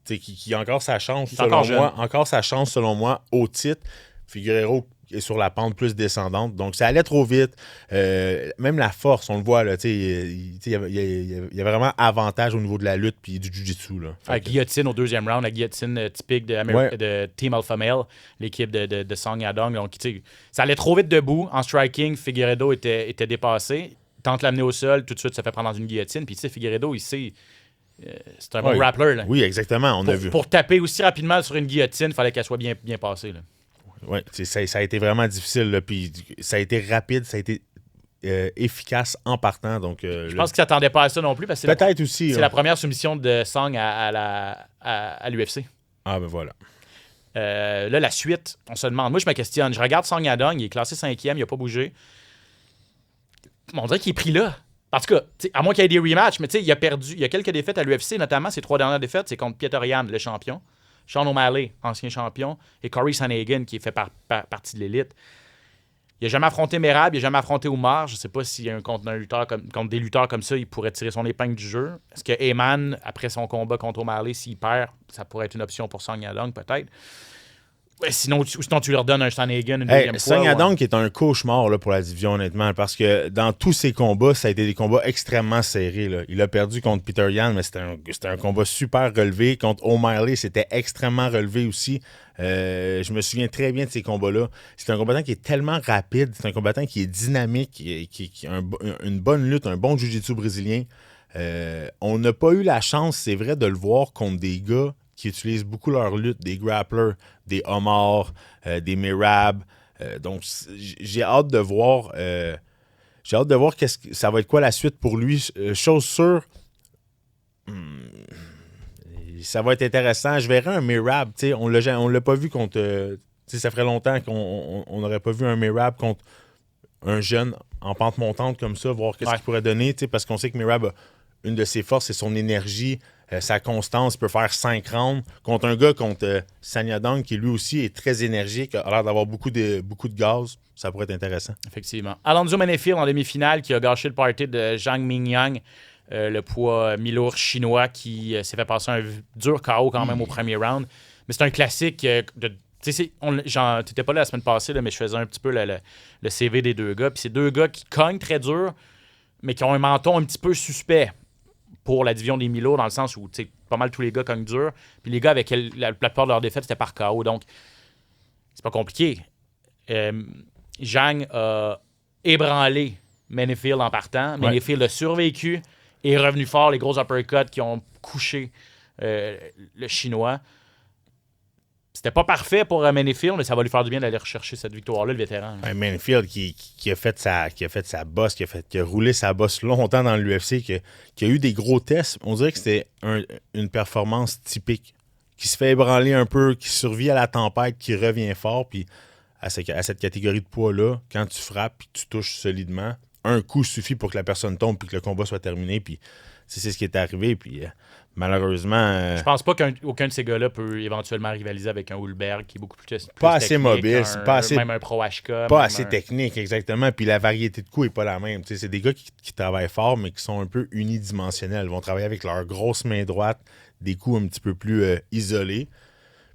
Qui a encore sa chance, selon moi, au titre. Figueiredo est sur la pente plus descendante. Donc, ça allait trop vite. Même la force, on le voit, là, il y a vraiment avantage au niveau de la lutte puis du jiu-jitsu. La guillotine au deuxième round, la guillotine typique de Team Alpha Male, l'équipe de Song Yadong. Donc, ça allait trop vite debout. En striking, Figueiredo était dépassé. Tente de l'amener au sol, tout de suite, ça fait prendre dans une guillotine. Puis, Figueiredo, il sait... c'est un bon rappler. Là. Oui, exactement, on a vu. Pour taper aussi rapidement sur une guillotine, il fallait qu'elle soit bien passée. Oui, ça a été vraiment difficile. Là, puis ça a été rapide, ça a été efficace en partant. Donc, je pense qu'il ne s'attendait pas à ça non plus. Parce que peut-être aussi. C'est la première soumission de Song à l'UFC. Ah, ben voilà. Là, la suite, on se demande. Moi, je me questionne. Je regarde Song Yadong, il est classé 5e, il n'a pas bougé. On dirait qu'il est pris là. En tout cas, à moins qu'il y ait des rematchs, mais il a perdu. Il y a quelques défaites à l'UFC, notamment ses 3 dernières défaites, c'est contre Peter Yan, le champion, Sean O'Malley, ancien champion, et Corey Sandhagen, qui fait partie de l'élite. Il n'a jamais affronté Merab, il n'a jamais affronté Oumar. Je ne sais pas si contre des lutteurs comme ça, il pourrait tirer son épingle du jeu. Est-ce que Heyman, après son combat contre O'Malley, s'il perd, ça pourrait être une option pour Song Yadong, peut-être? Ouais, sinon, tu leur donnes un Sandhagen une deuxième fois. Song Yadong est un cauchemar là, pour la division, honnêtement, parce que dans tous ses combats, ça a été des combats extrêmement serrés. Là. Il a perdu contre Peter Yan, mais c'était un combat super relevé. Contre O'Malley, c'était extrêmement relevé aussi. Je me souviens très bien de ces combats-là. C'est un combattant qui est tellement rapide, c'est un combattant qui est dynamique, qui a une bonne lutte, un bon jiu-jitsu brésilien. On n'a pas eu la chance, c'est vrai, de le voir contre des gars qui utilisent beaucoup leur lutte, des grapplers, des homards, des Merab. Donc, j'ai hâte de voir. Ça va être quoi la suite pour lui. Chose sûre, ça va être intéressant. Je verrai un Merab. On l'a pas vu contre. Ça ferait longtemps qu'on n'aurait pas vu un Merab contre un jeune en pente montante comme ça, voir qu'est-ce qu'il pourrait donner. Parce qu'on sait que Merab, une de ses forces, c'est son énergie. Sa constance peut faire 5 rounds contre un gars contre Song Yadong qui lui aussi est très énergique, a l'air d'avoir beaucoup de gaz. Ça pourrait être intéressant. Effectivement. Alonzo Menifield en demi-finale qui a gâché le party de Zhang Mingyang, le poids mi-lourd chinois qui s'est fait passer un dur KO quand même au premier round. Mais c'est un classique de... Tu sais, t'étais pas là la semaine passée, là, mais je faisais un petit peu le CV des deux gars. Puis c'est deux gars qui cognent très dur, mais qui ont un menton un petit peu suspect pour la division des mi-lourds, dans le sens où pas mal tous les gars cognent dur. Puis les gars avec la plupart de leurs défaites, c'était par KO. Donc, c'est pas compliqué. Zhang a ébranlé Menifield en partant. Menifield a survécu et est revenu fort. Les gros uppercuts qui ont couché le Chinois. C'était pas parfait pour Menifield, mais ça va lui faire du bien d'aller rechercher cette victoire-là, le vétéran. Menifield qui a fait sa bosse, qui a roulé sa bosse longtemps dans l'UFC, qui a eu des gros tests. On dirait que c'était une performance typique. Qui se fait ébranler un peu, qui survit à la tempête, qui revient fort. Puis à cette catégorie de poids-là, quand tu frappes et tu touches solidement, un coup suffit pour que la personne tombe et que le combat soit terminé. Puis c'est ce qui est arrivé. Puis malheureusement... Je pense pas qu'aucun de ces gars-là peut éventuellement rivaliser avec un Hulberg qui est beaucoup plus pas assez mobile, même un Pro HK. Pas assez technique, exactement. Puis la variété de coups n'est pas la même. C'est des gars qui travaillent fort, mais qui sont un peu unidimensionnels. Ils vont travailler avec leur grosse main droite, des coups un petit peu plus isolés.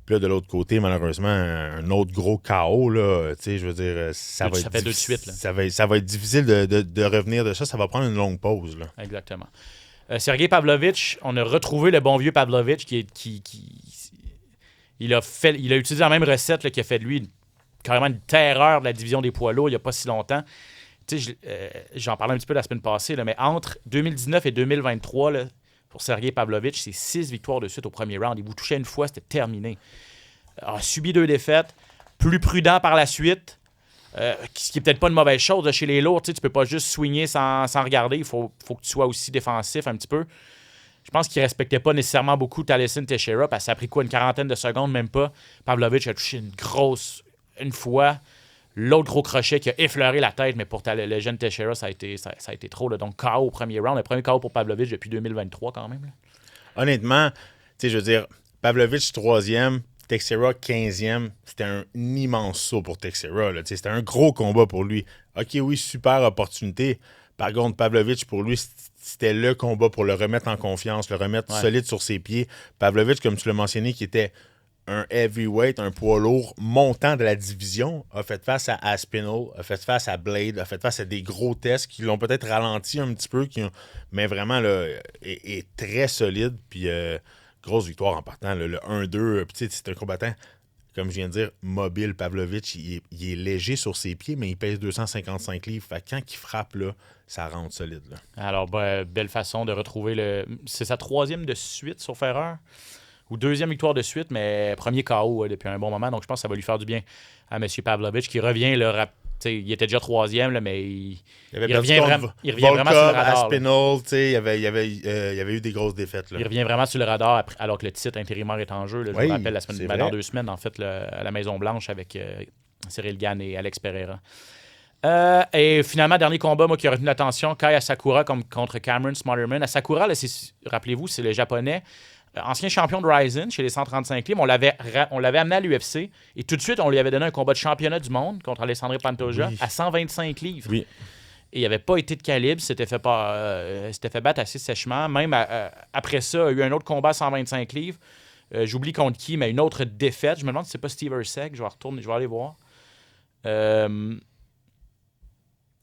Puis là, de l'autre côté, malheureusement, un autre gros KO, là, je veux dire, ça va être difficile. Ça va être difficile de revenir de ça. Ça va prendre une longue pause. Là. Exactement. Sergei Pavlovich, on a retrouvé le bon vieux Pavlovich il a utilisé la même recette là, qui a fait de lui carrément une terreur de la division des poids lourds il n'y a pas si longtemps. J'en parlais un petit peu la semaine passée, là, mais entre 2019 et 2023, là, pour Sergei Pavlovich, c'est 6 victoires de suite au premier round. Il vous touchait une fois, c'était terminé. Il a subi 2 défaites, plus prudent par la suite, ce qui n'est peut-être pas une mauvaise chose. Là, chez les lourds, tu ne peux pas juste swinger sans regarder. Il faut que tu sois aussi défensif un petit peu. Je pense qu'il ne respectait pas nécessairement beaucoup Taliesin Teixeira parce que ça a pris quoi, une quarantaine de secondes, même pas. Pavlovich a touché une fois. L'autre gros crochet qui a effleuré la tête, mais pour le jeune Teixeira, ça a été trop. Là. Donc, KO au premier round. Le premier KO pour Pavlovich depuis 2023 quand même. Là. Honnêtement, je veux dire, Pavlovich 3e, Teixeira 15e, c'était un immense saut pour Teixeira. Là. C'était un gros combat pour lui. OK, oui, super opportunité. Par contre, Pavlovich, pour lui, c'était le combat pour le remettre en confiance, le remettre solide sur ses pieds. Pavlovich, comme tu l'as mentionné, qui était un heavyweight, un poids lourd montant de la division, a fait face à Aspinall, a fait face à Blade, a fait face à des gros tests qui l'ont peut-être ralenti un petit peu, mais vraiment là, est très solide. Puis grosse victoire en partant. Le 1-2, c'est un combattant, comme je viens de dire, mobile. Pavlovich, il est léger sur ses pieds, mais il pèse 255 livres. Fait que quand il frappe, là, ça rentre solide. Là. Alors, belle façon de retrouver c'est sa 3e de suite, sauf erreur. Ou 2e victoire de suite, mais premier KO depuis un bon moment. Donc, je pense que ça va lui faire du bien à M. Pavlovich, qui revient. Là, il était déjà 3e, là, mais il revient vraiment sur le radar. Aspinall, il y avait eu des grosses défaites. Là. Il revient vraiment sur le radar alors que le titre intérimaire est en jeu. Là, je me rappelle dans 2 semaines, en fait, à la Maison-Blanche avec Cyril Gane et Alex Pereira. Et finalement, dernier combat qui a retenu l'attention, Kai Asakura contre Cameron Smotherman. Asakura, là, rappelez-vous, c'est le Japonais. Ancien champion de Ryzen chez les 135 livres, on l'avait amené à l'UFC et tout de suite, on lui avait donné un combat de championnat du monde contre Alessandro Pantoja à 125 livres. Oui. Et il n'avait pas été de calibre, s'était fait battre assez sèchement. Même après ça, il y a eu un autre combat à 125 livres. J'oublie contre qui, mais une autre défaite. Je me demande si c'est pas Steve Erceg. Je vais aller voir.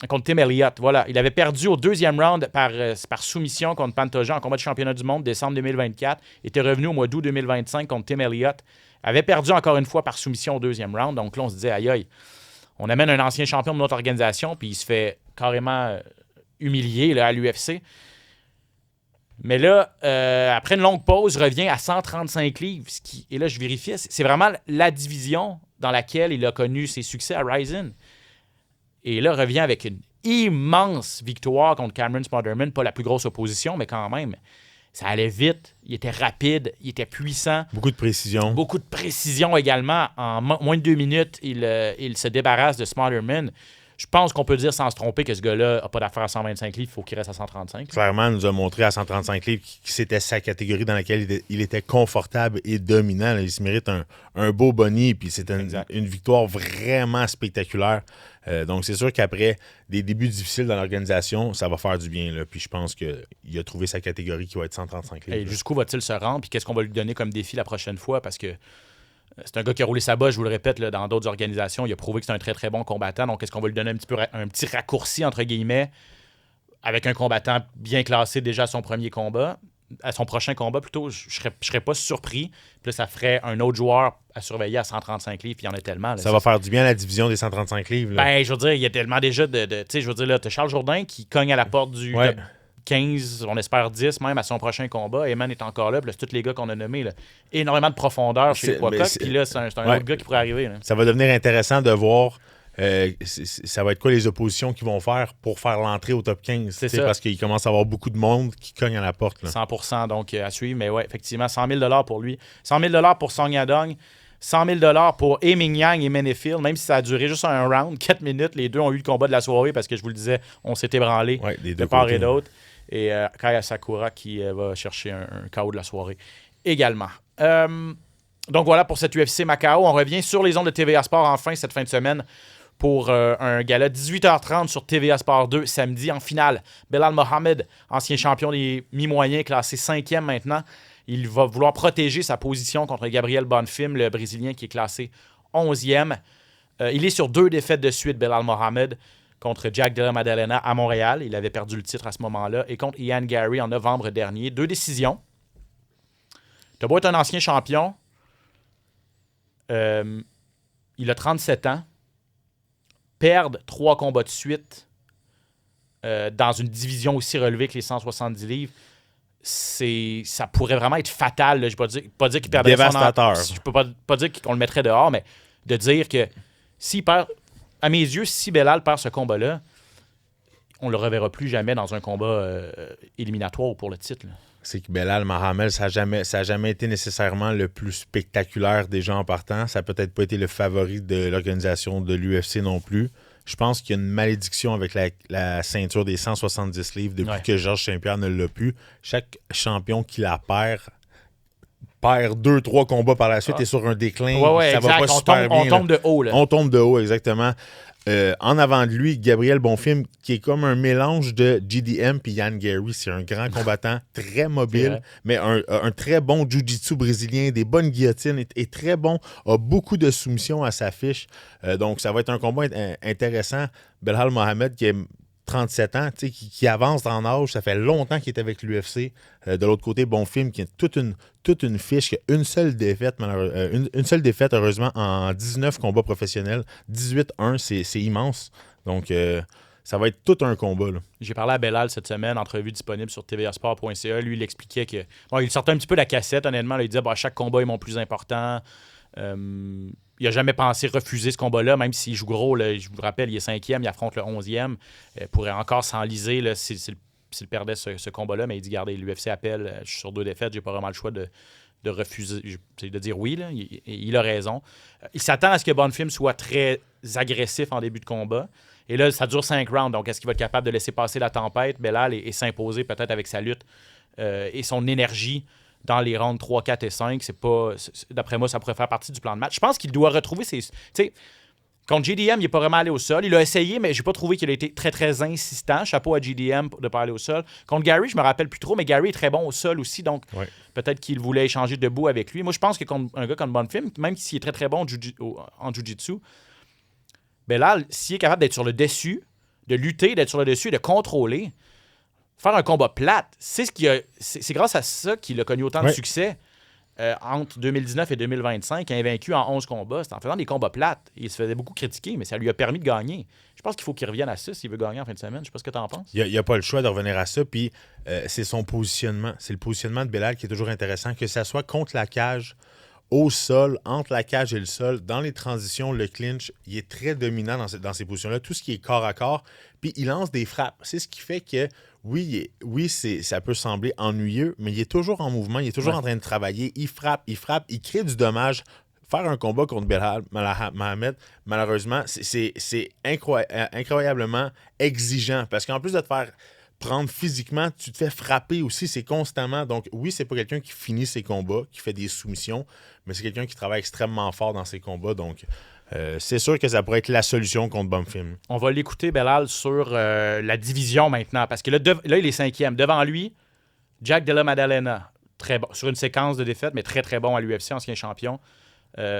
Contre Tim Elliott, voilà. Il avait perdu au 2e round par soumission contre Pantoja en combat de championnat du monde décembre 2024. Il était revenu au mois d'août 2025 contre Tim Elliott. Avait perdu encore une fois par soumission au 2e round. Donc là, on se disait, aïe aïe, on amène un ancien champion de notre organisation, puis il se fait carrément humilier là, à l'UFC. Mais là, après une longue pause, revient à 135 livres. Et là, je vérifiais, c'est vraiment la division dans laquelle il a connu ses succès à Ryzen. Et là, revient avec une immense victoire contre Cameron Smotherman. Pas la plus grosse opposition, mais quand même, ça allait vite. Il était rapide, il était puissant. Beaucoup de précision. Beaucoup de précision également. En moins de 2 minutes, il se débarrasse de Smotherman. Je pense qu'on peut dire sans se tromper que ce gars-là n'a pas d'affaire à 125 livres, il faut qu'il reste à 135. Clairement, il nous a montré à 135 livres que c'était sa catégorie dans laquelle il était confortable et dominant. Là, il se mérite un beau boni, puis c'était une victoire vraiment spectaculaire. Donc, c'est sûr qu'après des débuts difficiles dans l'organisation, ça va faire du bien. Là. Puis je pense qu'il a trouvé sa catégorie qui va être 135 livres. Et jusqu'où va-t-il se rendre? Puis qu'est-ce qu'on va lui donner comme défi la prochaine fois? Parce que c'est un gars qui a roulé sa bosse, je vous le répète, là, dans d'autres organisations. Il a prouvé que c'est un très, très bon combattant. Donc, est-ce qu'on va lui donner un petit raccourci, entre guillemets, avec un combattant bien classé déjà à son premier combat, à son prochain combat, plutôt, je serais pas surpris. Puis là, ça ferait un autre joueur à surveiller à 135 livres, puis il y en a tellement. Là, ça va faire du bien à la division des 135 livres. Là. Ben, je veux dire, il y a tellement déjà tu sais, je veux dire, là, t'as Charles Jourdain qui cogne à la porte du... Ouais. 15, on espère 10 même à son prochain combat. Eman est encore là. Puis là, c'est tous les gars qu'on a nommés. Là. Énormément de profondeur chez les Pocock. Puis là, c'est un autre gars qui pourrait arriver. Là. Ça va devenir intéressant de voir ça va être quoi les oppositions qu'ils vont faire pour faire l'entrée au top 15. C'est ça. Parce qu'il commence à avoir beaucoup de monde qui cogne à la porte. Là. 100% donc à suivre. Mais ouais, effectivement, 100 000 pour lui. 100 000 pour Song Yadong. 100 000 pour Ming Yang et Menefield, même si ça a duré juste un round, 4 minutes. Les deux ont eu le combat de la soirée parce que je vous le disais, on s'est ébranlé de part et d'autre. Et Kaya Sakura qui va chercher un KO de la soirée également. Donc voilà pour cette UFC Macao. On revient sur les ondes de TVA Sport enfin cette fin de semaine pour un gala 18h30 sur TVA Sport 2 samedi en finale. Belal Mohamed, ancien champion des mi-moyens, classé 5e maintenant. Il va vouloir protéger sa position contre Gabriel Bonfim, le Brésilien qui est classé 11e. Il est sur 2 défaites de suite, Belal Mohamed, contre Jack Della Maddalena à Montréal. Il avait perdu le titre à ce moment-là. Et contre Ian Gary en novembre dernier. 2 décisions. T'as beau être un ancien champion. Il a 37 ans. Perdre 3 combats de suite dans une division aussi relevée que les 170 livres, ça pourrait vraiment être fatal. Là. Je ne peux pas dire qu'il perdrait dévastateur. Je peux pas dire qu'on le mettrait dehors, mais de dire que s'il perd, à mes yeux, si Belal perd ce combat-là, on ne le reverra plus jamais dans un combat éliminatoire pour le titre. Là. C'est que Belal Mohamed, ça n'a jamais été nécessairement le plus spectaculaire des gens en partant. Ça n'a peut-être pas été le favori de l'organisation de l'UFC non plus. Je pense qu'il y a une malédiction avec la ceinture des 170 livres depuis que Georges Saint-Pierre ne l'a plus. Chaque champion qui la perd 2-3 combats par la suite et sur un déclin. Ça va pas super bien. On tombe de haut. Là. On tombe de haut, exactement. En avant de lui, Gabriel Bonfim, qui est comme un mélange de GDM et Ian Gary. C'est un grand combattant, très mobile, mais un très bon jiu-jitsu brésilien, des bonnes guillotines, est très bon, a beaucoup de soumissions à sa fiche. Donc, ça va être un combat intéressant. Belal Mohamed, qui est 37 ans, qui avance dans l'âge, ça fait longtemps qu'il est avec l'UFC. De l'autre côté, Bonfim, qui a toute une fiche, qui a une seule défaite, heureusement, en 19 combats professionnels. 18-1, c'est immense. Donc, ça va être tout un combat. Là. J'ai parlé à Belal cette semaine, entrevue disponible sur tvasport.ca. Lui, il expliquait que... Bon, il sortait un petit peu de la cassette, honnêtement. Là, il disait chaque combat est mon plus important. Il n'a jamais pensé refuser ce combat-là, même s'il joue gros. Là, je vous rappelle, il est 5e, il affronte le 11e. Il pourrait encore s'enliser s'il perdait ce combat-là, mais il dit, regardez, l'UFC appelle, je suis sur 2 défaites, j'ai pas vraiment le choix de refuser, de dire oui. Là. Il a raison. Il s'attend à ce que Bonfim soit très agressif en début de combat. Et là, ça dure 5 rounds, donc est-ce qu'il va être capable de laisser passer la tempête, Belal, et s'imposer peut-être avec sa lutte et son énergie dans les rounds 3, 4 et 5, d'après moi, ça pourrait faire partie du plan de match. Je pense qu'il doit retrouver ses... Contre GDM, il n'est pas vraiment allé au sol. Il a essayé, mais je n'ai pas trouvé qu'il a été très, très insistant. Chapeau à GDM de ne pas aller au sol. Contre Gary, je ne me rappelle plus trop, mais Gary est très bon au sol aussi, donc peut-être qu'il voulait échanger debout avec lui. Moi, je pense que contre un gars comme Bonfim, même s'il est très, très bon en jiu-jitsu, Belal, s'il est capable d'être sur le dessus, de lutter, d'être sur le dessus et de contrôler, faire un combat plate, c'est grâce à ça qu'il a connu autant de succès entre 2019 et 2025, invaincu en 11 combats. C'est en faisant des combats plates. Il se faisait beaucoup critiquer, mais ça lui a permis de gagner. Je pense qu'il faut qu'il revienne à ça s'il veut gagner en fin de semaine. Je ne sais pas ce que tu en penses. Il n'y a pas le choix de revenir à ça. Puis c'est son positionnement. C'est le positionnement de Belal qui est toujours intéressant, que ça soit contre la cage, au sol, entre la cage et le sol, dans les transitions, le clinch, il est très dominant dans ces positions-là. Tout ce qui est corps à corps, puis il lance des frappes. C'est ce qui fait que, oui, ça peut sembler ennuyeux, mais il est toujours en mouvement, il est toujours en train de travailler. Il frappe, il crée du dommage. Faire un combat contre Belal Mohamed, malheureusement, c'est incroyablement exigeant. Parce qu'en plus de te faire prendre physiquement, tu te fais frapper aussi, c'est constamment. Donc oui, c'est pas quelqu'un qui finit ses combats, qui fait des soumissions, mais c'est quelqu'un qui travaille extrêmement fort dans ses combats. Donc c'est sûr que ça pourrait être la solution contre Bonfim. On va l'écouter, Belal, sur la division maintenant, parce que là, il est 5e. Devant lui, Jack Della Maddalena, très bon, sur une séquence de défaites, mais très, très bon à l'UFC, ancien champion.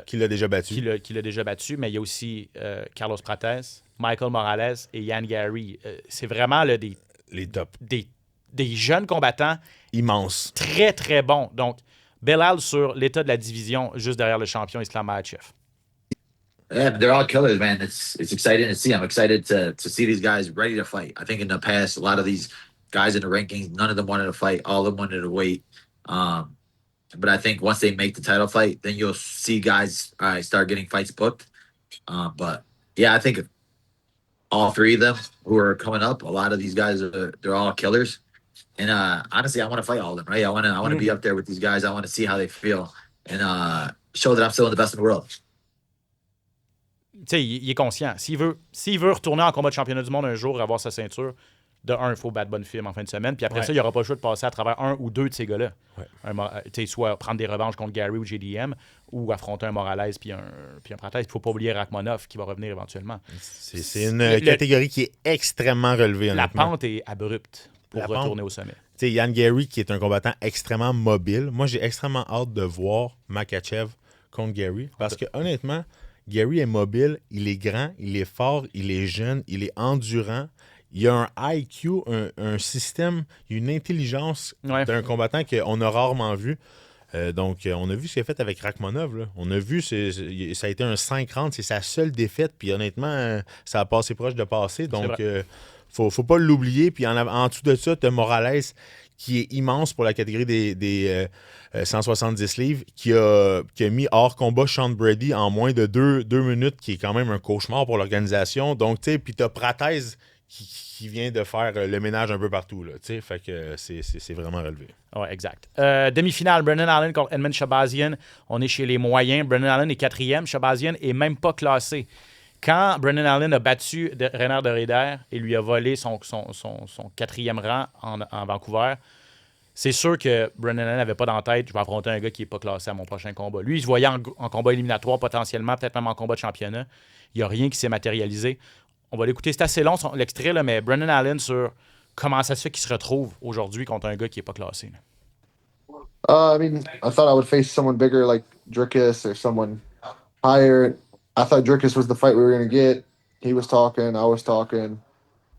Qui l'a déjà battu. Qui l'a déjà battu, mais il y a aussi Carlos Prates, Michael Morales et Ian Gary. C'est vraiment les top. Des jeunes combattants immenses. Très, très bons. Donc, Belal sur l'état de la division, juste derrière le champion Islam Makhachev. Yeah, they're all killers, man. It's exciting to see. I'm excited to see these guys ready to fight. I think in the past, a lot of these guys in the rankings, none of them wanted to fight. All of them wanted to wait. But I think once they make the title fight, then you'll see guys start getting fights booked. But yeah, I think all 3 of them who are coming up, a lot of these guys they're all killers. And honestly, I want to fight all of them, right? I want to be up there with these guys. I want to see how they feel and show that I'm still the best in the world. Tu sais, il est conscient. S'il veut retourner en combat de championnat du monde un jour, avoir sa ceinture, de un, il faut battre bonne film en fin de semaine. Puis après ça, il n'y aura pas le choix de passer à travers un ou deux de ces gars-là. Ouais. Soit prendre des revanches contre Gary ou JDM ou affronter un Morales puis un Prates. Il ne faut pas oublier Rachmanov qui va revenir éventuellement. C'est une catégorie qui est extrêmement relevée. La pente est abrupte pour retourner au sommet. Tu sais, Yann Gary, qui est un combattant extrêmement mobile. Moi, j'ai extrêmement hâte de voir Makhachev contre Gary. Parce que, honnêtement, Gary est mobile, il est grand, il est fort, il est jeune, il est endurant. Il y a un IQ, un système, une intelligence d'un combattant qu'on a rarement vu. Donc, on a vu ce qu'il a fait avec Rachmanov. Là. On a vu, ça a été un 5 rounds, c'est sa seule défaite. Puis honnêtement, ça a passé proche de passer. Donc, faut pas l'oublier. Puis en dessous de ça, tu as Morales, qui est immense pour la catégorie des 170 livres, qui a mis hors combat Sean Brady en moins de 2 minutes, qui est quand même un cauchemar pour l'organisation. Donc, tu sais, puis tu as Prates qui vient de faire le ménage un peu partout. Là, fait que c'est vraiment relevé. Oui, exact. Demi-finale, Brendan Allen contre Edmund Shabazian. On est chez les moyens. Brendan Allen est 4e. Shabazian n'est même pas classé. Quand Brendan Allen a battu Reiner de Raider et lui a volé son 4e rang en Vancouver, c'est sûr que Brendan Allen n'avait pas dans la tête « je vais affronter un gars qui n'est pas classé à mon prochain combat ». Lui, il se voyait en combat éliminatoire potentiellement, peut-être même en combat de championnat. Il n'y a rien qui s'est matérialisé. On va l'écouter, c'est assez long l'extrait, là, mais Brendan Allen sur comment ça se fait qu'il se retrouve aujourd'hui contre un gars qui n'est pas classé. I mean, I thought I would face someone bigger like Dricus or someone higher. I thought Dricus was the fight we were going to get. He was talking, I was talking.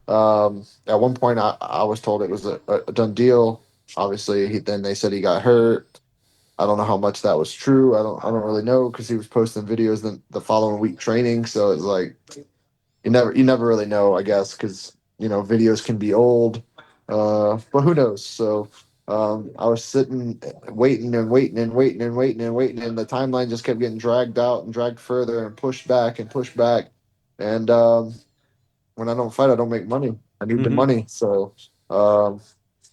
At one point, I was told it was a done deal. Obviously, then they said he got hurt. I don't know how much that was true. I don't really know because he was posting videos the following week training. So it's like you never really know, I guess, because videos can be old. But who knows? So I was sitting, waiting, and the timeline just kept getting dragged out and dragged further and pushed back. And when I don't fight, I don't make money. I need the money. So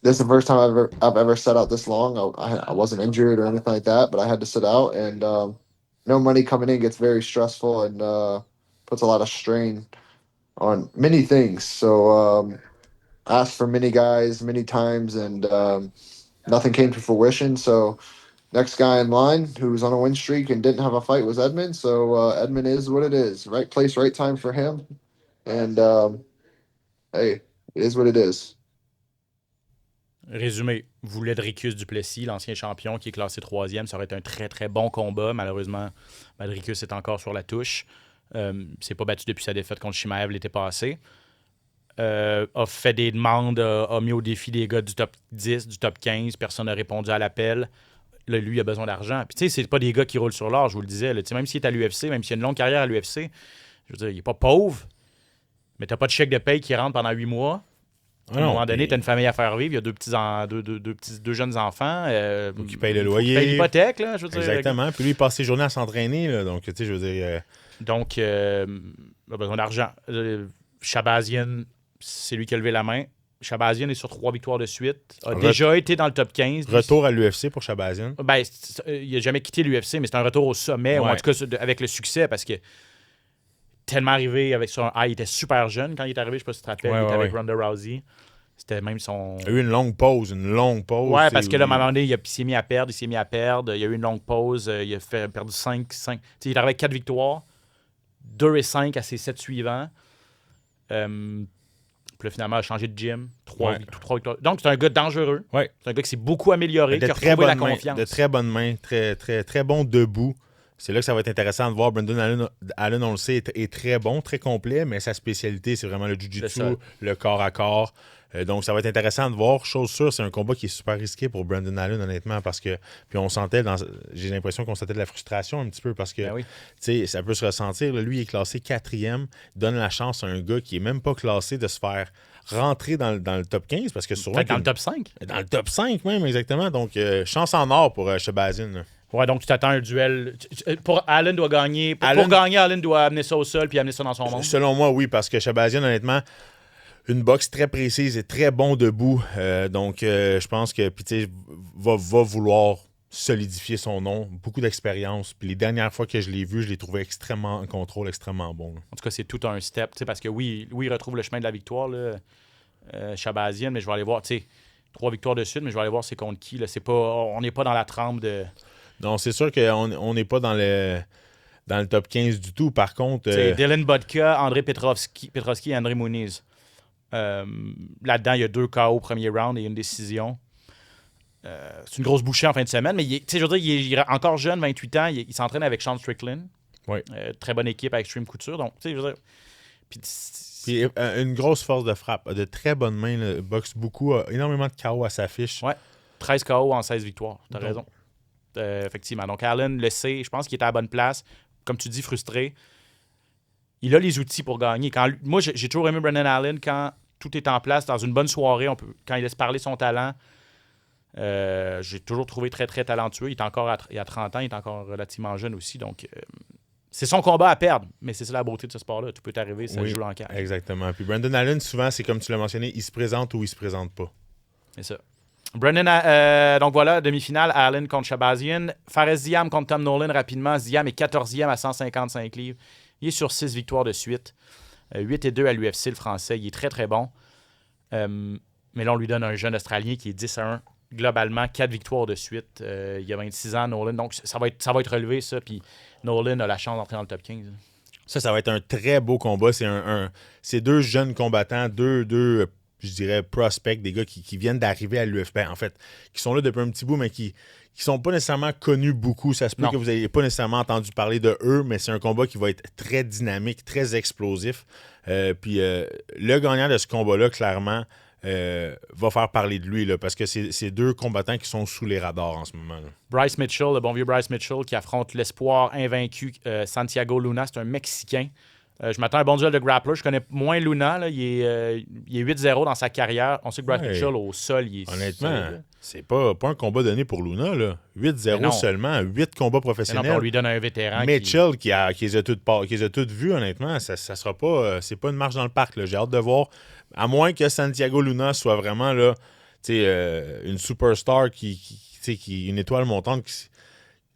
this is the first time I've ever sat out this long. I wasn't injured or anything like that, but I had to sit out. And no money coming in gets very stressful and puts a lot of strain on many things. So asked for many guys many times, and nothing came to fruition. So next guy in line who was on a win streak and didn't have a fight was Edmund. So Edmund is what it is. Right place, right time for him. And hey, it is what it is. Résumé, voulait Dricus Duplessis, l'ancien champion qui est classé 3e. Ça aurait été un très, très bon combat. Malheureusement, Dricus est encore sur la touche. S'est pas battu depuis sa défaite contre Chimaev l'été passé. A fait des demandes, a mis au défi des gars du top 10, du top 15. Personne n'a répondu à l'appel. Là, lui, il a besoin d'argent. Puis, tu sais, c'est pas des gars qui roulent sur l'or, je vous le disais. Là. Même s'il est à l'UFC, même s'il a une longue carrière à l'UFC, je veux dire, il est pas pauvre, mais t'as pas de chèque de paye qui rentre pendant 8 mois. À un moment donné, tu as une famille à faire vivre, il y a deux jeunes enfants. Qui payent le loyer. Qui payent l'hypothèque, là, je veux dire. Exactement. Puis lui, il passe ses journées à s'entraîner, là, donc, tu sais, je veux dire... Donc, il a besoin d'argent. Shabazian, c'est lui qui a levé la main. Shabazian est sur 3 victoires de suite. A déjà été dans le top 15. Retour à l'UFC pour Shabazian. Ben, il n'a jamais quitté l'UFC, mais c'est un retour au sommet, ou en tout cas avec le succès, parce que tellement arrivé avec son... il était super jeune quand il est arrivé, je ne sais pas si tu te rappelles, il était avec Ronda Rousey. C'était même son... Il y a eu une longue pause. Ouais, parce que là, à un moment donné, il s'est mis à perdre. Il y a eu une longue pause. Il a perdu 5. Il est arrivé avec 4 victoires, 2 et 5 à ses 7 suivants. Puis là, finalement, il a changé de gym. 3 victoires. Donc, c'est un gars dangereux. Ouais. C'est un gars qui s'est beaucoup amélioré, qui a retrouvé la confiance. De très bonnes mains, très, très, très bon debout. C'est là que ça va être intéressant de voir. Brendan Allen, on le sait, est très bon, très complet, mais sa spécialité, c'est vraiment le jiu-jitsu, le corps à corps. Donc, ça va être intéressant de voir. Chose sûre, c'est un combat qui est super risqué pour Brendan Allen, honnêtement, parce que... Puis on sentait, j'ai l'impression qu'on sentait de la frustration un petit peu, parce que, tu sais, ça peut se ressentir. Là, lui, il est classé 4e, donne la chance à un gars qui est même pas classé de se faire rentrer dans le top 15, parce que souvent... Dans le top 5? Dans le top 5 même, exactement. Donc, chance en or pour Shabazian. Ouais, donc tu t'attends un duel. Allen doit gagner. Pour gagner, Allen doit amener ça au sol puis amener ça dans son monde. Selon moi, oui, parce que Shabazian, honnêtement, une boxe très précise et très bon debout. Donc, je pense que va vouloir solidifier son nom. Beaucoup d'expérience. Puis les dernières fois que je l'ai vu, je l'ai trouvé extrêmement en contrôle, extrêmement bon. Là. En tout cas, c'est tout un step. Parce que oui, il retrouve le chemin de la victoire. Là. Shabazian, mais je vais aller voir, 3 victoires de suite, mais je vais aller voir c'est contre qui. Là. On n'est pas dans la trempe de... Non, c'est sûr qu'on n'est pas dans le top 15 du tout. Par contre... Dylan Bodka, André Petrovski et André Muniz. Là-dedans, il y a 2 KO au premier round et une décision. C'est une grosse bouchée en fin de semaine, mais je veux dire, il est encore jeune, 28 ans. Il s'entraîne avec Sean Strickland. Oui. Très bonne équipe avec Extreme Couture. Donc, je veux dire... Puis une grosse force de frappe. De très bonnes mains. Là, boxe beaucoup. Énormément de KO à sa fiche. Ouais. 13 KO en 16 victoires. T'as raison. Effectivement. Donc, Allen le sait. Je pense qu'il est à la bonne place. Comme tu dis, frustré. Il a les outils pour gagner. Moi, j'ai toujours aimé Brendan Allen quand tout est en place. Dans une bonne soirée, quand il laisse parler son talent, j'ai toujours trouvé très, très talentueux. Il a 30 ans. Il est encore relativement jeune aussi. Donc... c'est son combat à perdre, mais c'est ça la beauté de ce sport-là. Tout peut t'arriver, ça joue en cage. Exactement. Puis Brendan Allen, souvent, c'est comme tu l'as mentionné, il se présente ou il se présente pas. C'est ça. Donc voilà, demi-finale, Allen contre Shabazian. Fares Ziam contre Tom Nolan rapidement. Ziam est 14e à 155 livres. Il est sur 6 victoires de suite. 8-2 à l'UFC, le Français. Il est très, très bon. Mais là, on lui donne un jeune Australien qui est 10-1. Globalement, 4 victoires de suite. Il y a 26 ans, Nolan. Donc, ça va être relevé, ça. Puis Nolan a la chance d'entrer dans le top 15. Ça va être un très beau combat. C'est 2 jeunes combattants, deux je dirais, prospects, des gars qui viennent d'arriver à l'UFC. En fait, qui sont là depuis un petit bout, mais qui sont pas nécessairement connus beaucoup. Ça se peut que vous n'ayez pas nécessairement entendu parler de eux, mais c'est un combat qui va être très dynamique, très explosif. Puis le gagnant de ce combat-là, clairement, va faire parler de lui, là, parce que c'est 2 combattants qui sont sous les radars en ce moment. Là. Bryce Mitchell, le bon vieux Bryce Mitchell, qui affronte l'espoir invaincu Santiago Luna. C'est un Mexicain. Je m'attends à un bon duel de grappler. Je connais moins Luna. Là. Il est 8-0 dans sa carrière. On sait que Bryce Mitchell, au sol, il est... Honnêtement, c'est pas un combat donné pour Luna. Là. 8-0 seulement, 8 combats professionnels. Non, on lui donne un vétéran. Mitchell qui les a toutes vues, honnêtement, ça sera pas... c'est pas une marche dans le parc. Là. J'ai hâte de voir... À moins que Santiago Luna soit vraiment là, une superstar, une étoile montante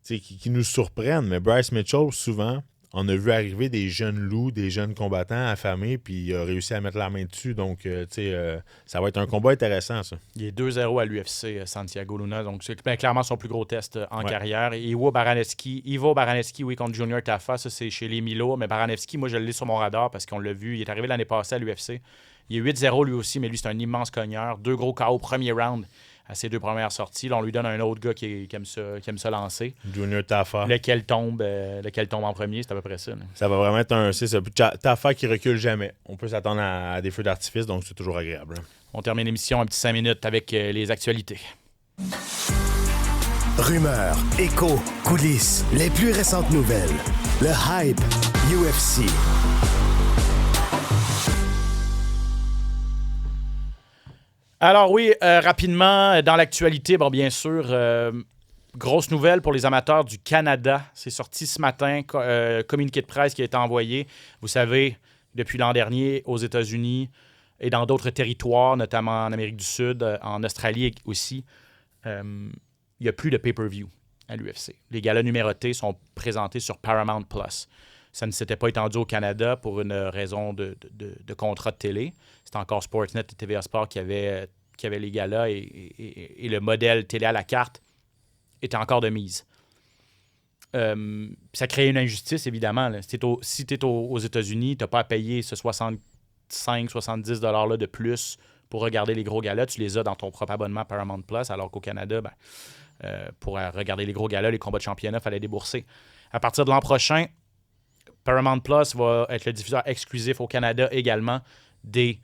qui nous surprenne. Mais Bryce Mitchell, souvent, on a vu arriver des jeunes loups, des jeunes combattants affamés, puis il a réussi à mettre la main dessus. Donc, ça va être un combat intéressant, ça. Il est 2-0 à l'UFC, Santiago Luna. Donc, c'est clairement son plus gros test en carrière. Et Ivo Baranevski, oui, contre Junior Tafa. Ça, c'est chez les Milo. Mais Baranevski, moi, je l'ai sur mon radar parce qu'on l'a vu. Il est arrivé l'année passée à l'UFC. Il est 8-0 lui aussi, mais lui, c'est un immense cogneur. 2 gros KO premier round à ses 2 premières sorties. Là, on lui donne un autre gars qui aime ça lancer. Junior Tafa. Lequel tombe en premier, c'est à peu près ça. Là. Ça va vraiment être Tafa qui recule jamais. On peut s'attendre à des feux d'artifice, donc c'est toujours agréable. Hein. On termine l'émission un petit 5 minutes avec les actualités. Rumeurs, échos, coulisses, les plus récentes nouvelles. Le hype UFC. Alors oui, rapidement, dans l'actualité, bien sûr, grosse nouvelle pour les amateurs du Canada. C'est sorti ce matin, communiqué de presse qui a été envoyé. Vous savez, depuis l'an dernier, aux États-Unis et dans d'autres territoires, notamment en Amérique du Sud, en Australie aussi, il n'y a plus de pay-per-view à l'UFC. Les galas numérotés sont présentés sur Paramount+. Ça ne s'était pas étendu au Canada pour une raison de contrat de télé. C'était encore Sportsnet et TVA Sport qui avaient les galas et le modèle télé à la carte était encore de mise. Ça crée une injustice, évidemment. Là. Si tu es aux États-Unis, tu n'as pas à payer ce 65-70 $ de plus pour regarder les gros galas. Tu les as dans ton propre abonnement Paramount+, alors qu'au Canada, pour regarder les gros galas, les combats de championnat, il fallait débourser. À partir de l'an prochain, Paramount+ va être le diffuseur exclusif au Canada également des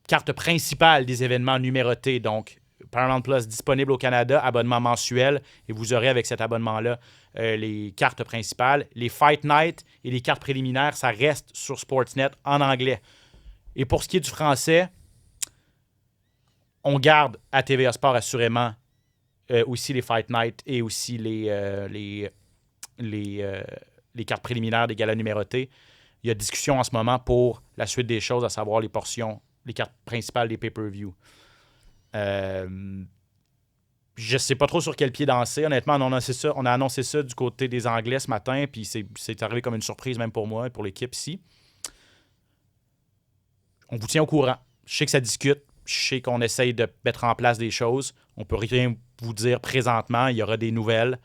cartes principales des événements numérotés. Donc, Paramount+ disponible au Canada, abonnement mensuel, et vous aurez avec cet abonnement-là les cartes principales. Les Fight Night et les cartes préliminaires, ça reste sur Sportsnet en anglais. Et pour ce qui est du français, on garde à TVA Sport assurément aussi les Fight Night et aussi les cartes préliminaires des galas numérotés. Il y a discussion en ce moment pour la suite des choses, à savoir les cartes principales des pay-per-view. Je ne sais pas trop sur quel pied danser. Honnêtement, on a annoncé ça du côté des Anglais ce matin, puis c'est arrivé comme une surprise même pour moi et pour l'équipe ici. On vous tient au courant. Je sais que ça discute. Je sais qu'on essaye de mettre en place des choses. On peut rien vous dire présentement. Il y aura des nouvelles.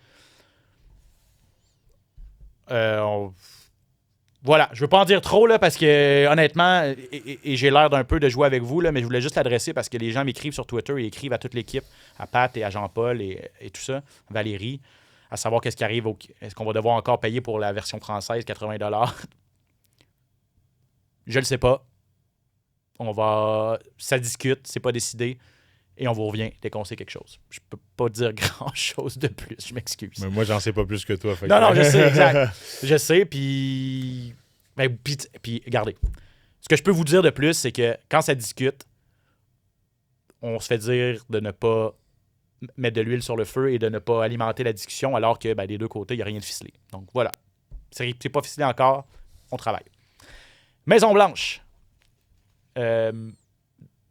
Voilà. Je veux pas en dire trop, là, parce que, honnêtement, et j'ai l'air d'un peu de jouer avec vous, là, mais je voulais juste l'adresser parce que les gens m'écrivent sur Twitter et écrivent à toute l'équipe, à Pat et à Jean-Paul et tout ça, Valérie, à savoir qu'est-ce qui arrive. Est-ce qu'on va devoir encore payer pour la version française, 80$? Je le sais pas. Ça discute, c'est pas décidé. Et on vous revient dès qu'on sait quelque chose. Je peux pas dire grand-chose de plus, je m'excuse. Mais moi, j'en sais pas plus que toi. Non, je sais, exact. Je sais, puis... Puis, regardez. Ce que je peux vous dire de plus, c'est que quand ça discute, on se fait dire de ne pas mettre de l'huile sur le feu et de ne pas alimenter la discussion, alors que des deux côtés, il n'y a rien de ficelé. Donc, voilà. C'est pas ficelé encore, on travaille. Maison-Blanche.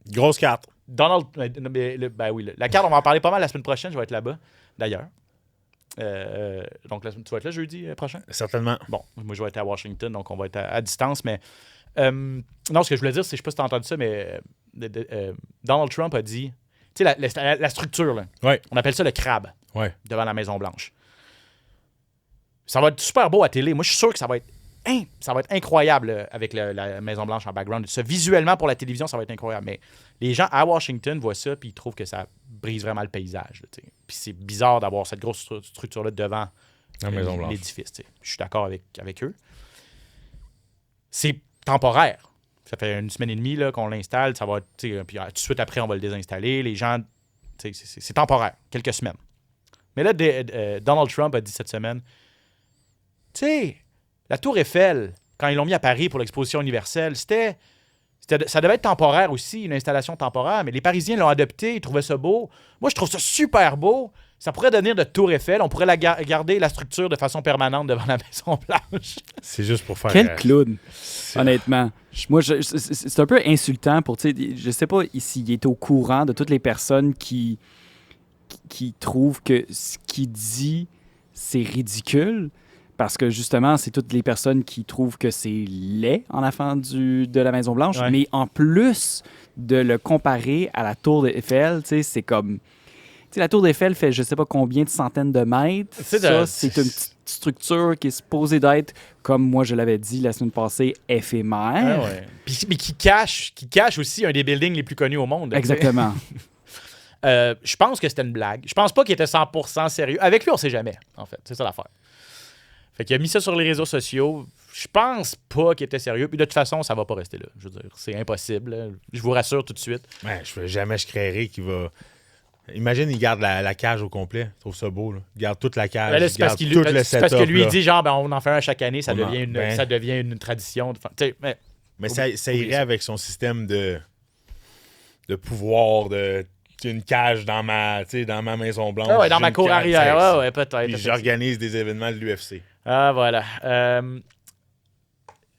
Grosse carte. Donald... oui, la carte, on va en parler pas mal la semaine prochaine. Je vais être là-bas, d'ailleurs. Donc, tu vas être là jeudi prochain? Certainement. Bon, moi, je vais être à Washington, donc on va être à distance. Mais non, ce que je voulais dire, c'est, je sais pas si tu as entendu ça, mais Donald Trump a dit... Tu sais, la structure, là. Ouais. On appelle ça le crabe devant la Maison-Blanche. Ça va être super beau à télé. Moi, je suis sûr que ça va être incroyable avec la Maison-Blanche en background. Ça, visuellement, pour la télévision, ça va être incroyable. Mais les gens à Washington voient ça puis ils trouvent que ça brise vraiment le paysage. Là, puis c'est bizarre d'avoir cette grosse structure-là devant l'édifice. Je suis d'accord avec eux. C'est temporaire. Ça fait 1 semaine et demie là, qu'on l'installe. Ça va, puis tout de suite après, on va le désinstaller. Les gens, c'est temporaire. Quelques semaines. Mais là, Donald Trump a dit cette semaine, tu sais, la Tour Eiffel, quand ils l'ont mis à Paris pour l'exposition universelle, ça devait être temporaire aussi, une installation temporaire, mais les Parisiens l'ont adopté, ils trouvaient ça beau. Moi, je trouve ça super beau. Ça pourrait devenir de Tour Eiffel. On pourrait garder la structure de façon permanente devant la Maison-Blanche. C'est juste pour faire... Quel clown, honnêtement. Moi, c'est un peu insultant pour... Je sais pas s'il est au courant de toutes les personnes qui trouvent que ce qu'il dit, c'est ridicule. Parce que, justement, c'est toutes les personnes qui trouvent que c'est laid en avant de la Maison-Blanche. Ouais. Mais en plus de le comparer à la Tour Eiffel, c'est comme... la Tour Eiffel fait je sais pas combien de centaines de mètres. C'est une petite structure qui est supposée d'être, comme moi je l'avais dit la semaine passée, éphémère. Ah ouais. Mais qui cache aussi un des buildings les plus connus au monde. Exactement. Je pense que c'était une blague. Je pense pas qu'il était 100% sérieux. Avec lui, on sait jamais, en fait. C'est ça l'affaire. Fait qu'il a mis ça sur les réseaux sociaux. Je pense pas qu'il était sérieux. Puis de toute façon, ça va pas rester là. Je veux dire, c'est impossible. Là. Je vous rassure tout de suite. Ouais, je créerai qu'il va... Imagine, il garde la cage au complet. Je trouve ça beau. Là. Il garde toute la cage. Là, c'est parce que lui, il dit genre, on en fait un chaque année. Ça devient une tradition. Mais ça irait avec son système de pouvoir, une cage dans ma Maison-Blanche. Ah ouais, dans ma cour arrière. Ouais, peut-être. Puis j'organise des événements de l'UFC. Ah, voilà.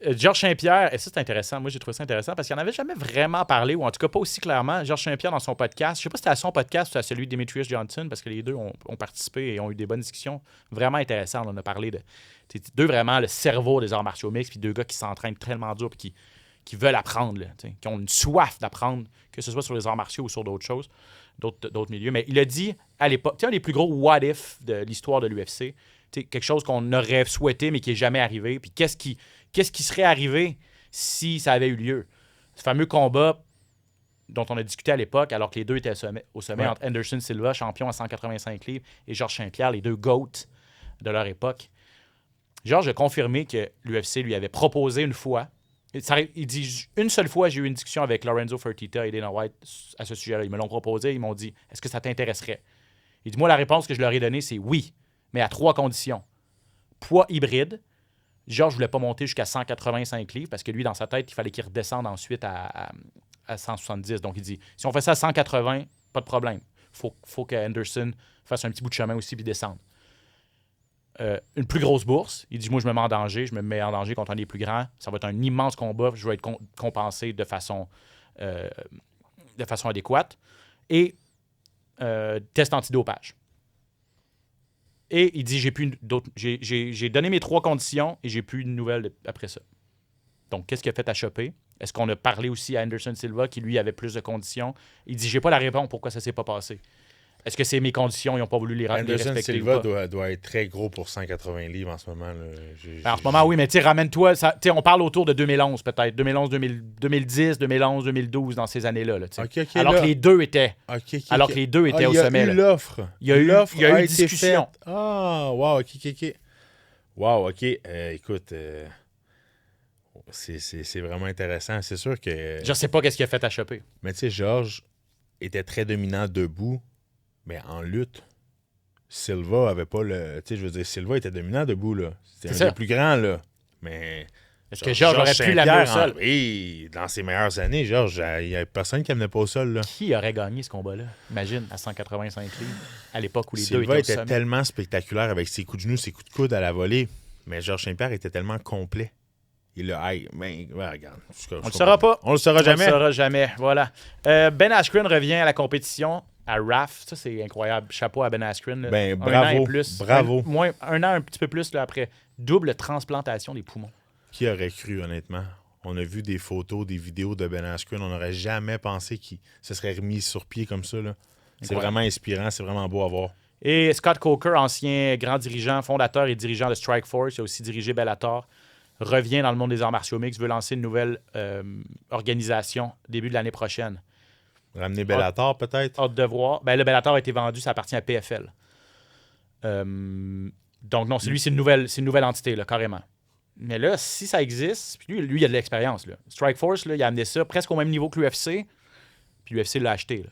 Georges Saint-Pierre, et ça c'est intéressant, moi j'ai trouvé ça intéressant parce qu'il n'en avait jamais vraiment parlé, ou en tout cas pas aussi clairement. Georges Saint-Pierre dans son podcast, je sais pas si c'était à son podcast ou à celui de Demetrius Johnson, parce que les deux ont participé et ont eu des bonnes discussions vraiment intéressantes. On a parlé de deux vraiment le cerveau des arts martiaux mixtes, puis deux gars qui s'entraînent tellement dur puis qui veulent apprendre, là, qui ont une soif d'apprendre, que ce soit sur les arts martiaux ou sur d'autres choses, d'autres milieux. Mais il a dit à l'époque, un des plus gros what if de l'histoire de l'UFC, quelque chose qu'on aurait souhaité mais qui n'est jamais arrivé. Puis qu'est-ce qui serait arrivé si ça avait eu lieu? Ce fameux combat dont on a discuté à l'époque, alors que les deux étaient au sommet entre Anderson Silva, champion à 185 livres, et Georges Saint-Pierre, les deux GOAT de leur époque. Georges a confirmé que l'UFC lui avait proposé une fois. Il dit, une seule fois, j'ai eu une discussion avec Lorenzo Fertitta et Dana White à ce sujet-là. Ils me l'ont proposé, ils m'ont dit, est-ce que ça t'intéresserait? Il dit, moi, la réponse que je leur ai donnée, c'est oui, mais à 3 conditions. Poids hybride. Georges ne voulait pas monter jusqu'à 185 livres parce que lui, dans sa tête, il fallait qu'il redescende ensuite à 170. Donc, il dit, si on fait ça à 180, pas de problème. Faut que Anderson fasse un petit bout de chemin aussi puis descende. Une plus grosse bourse. Il dit, moi, je me mets en danger contre un des plus grands. Ça va être un immense combat. Je vais être compensé de façon adéquate. Et test antidopage. Et il dit, j'ai donné mes 3 conditions et j'ai plus de nouvelles après ça. Donc, qu'est-ce qu'il a fait à choper? Est-ce qu'on a parlé aussi à Anderson Silva, qui lui avait plus de conditions? Il dit, j'ai pas la réponse pourquoi ça s'est pas passé. Est-ce que c'est mes conditions, ils n'ont pas voulu les respecter? Anderson Silva doit être très gros pour 180 livres en ce moment. Là. En ce moment, oui, mais ramène-toi, on parle autour de 2011 peut-être, 2011, 2010, 2011, 2012, dans ces années-là. Alors que les deux étaient, au sommet. Il y a eu l'offre. Il y a eu discussion. Ah, wow, OK. Wow, OK. Écoute, c'est vraiment intéressant. C'est sûr que... Je sais pas qu'est-ce qu'il a fait à choper. Mais tu sais, Georges était très dominant debout. Mais en lutte, Silva avait pas le... Tu sais, je veux dire, Silva était dominant debout, là. C'était un des plus grands, là. Mais... Est-ce que Georges aurait pu l'amener au sol? Oui, dans ses meilleures années, Georges, il n'y avait personne qui n'amenait pas au sol, là. Qui aurait gagné ce combat-là? Imagine, à 185 livres, à l'époque où les Silva deux étaient au était sommet. tellement spectaculaire avec ses coups de genoux, ses coups de coude à la volée. Mais Georges Saint-Pierre était tellement complet. Il a... regarde. On le saura pas. On le saura jamais. On le saura jamais, voilà. Ben Askren revient à la compétition à RAF. Ça, c'est incroyable. Chapeau à Ben Askren. Ben, bravo. Un an et plus. Bravo. Un an, un petit peu plus là, après. Double transplantation des poumons. Qui aurait cru, honnêtement? On a vu des photos, des vidéos de Ben Askren. On n'aurait jamais pensé qu'il se serait remis sur pied comme ça, là. C'est vraiment inspirant. C'est vraiment beau à voir. Et Scott Coker, ancien grand dirigeant, fondateur et dirigeant de Strikeforce, il a aussi dirigé Bellator, revient dans le monde des arts martiaux mixtes, veut lancer une nouvelle organisation début de l'année prochaine. Ramener Bellator, peut-être? Hâte de voir. Ben, le Bellator a été vendu, ça appartient à PFL. Donc, non, c'est une nouvelle entité, là, carrément. Mais là, si ça existe, puis lui, il a de l'expérience. Là. Strikeforce, là, il a amené ça presque au même niveau que l'UFC, puis l'UFC l'a acheté,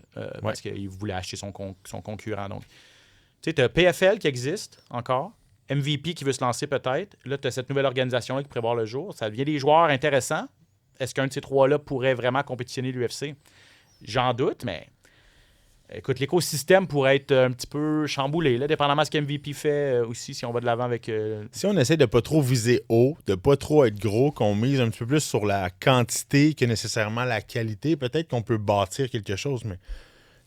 parce qu'il voulait acheter son concurrent. Donc, tu sais, tu as PFL qui existe encore, MVP qui veut se lancer peut-être. Là, tu as cette nouvelle organisation-là qui pourrait voir le jour. Ça devient des joueurs intéressants. Est-ce qu'un de ces trois-là pourrait vraiment compétitionner l'UFC? J'en doute, mais écoute, l'écosystème pourrait être un petit peu chamboulé, là, dépendamment de ce qu'MVP fait aussi, si on va de l'avant avec... Si on essaie de pas trop viser haut, de pas trop être gros, qu'on mise un petit peu plus sur la quantité que nécessairement la qualité, peut-être qu'on peut bâtir quelque chose, mais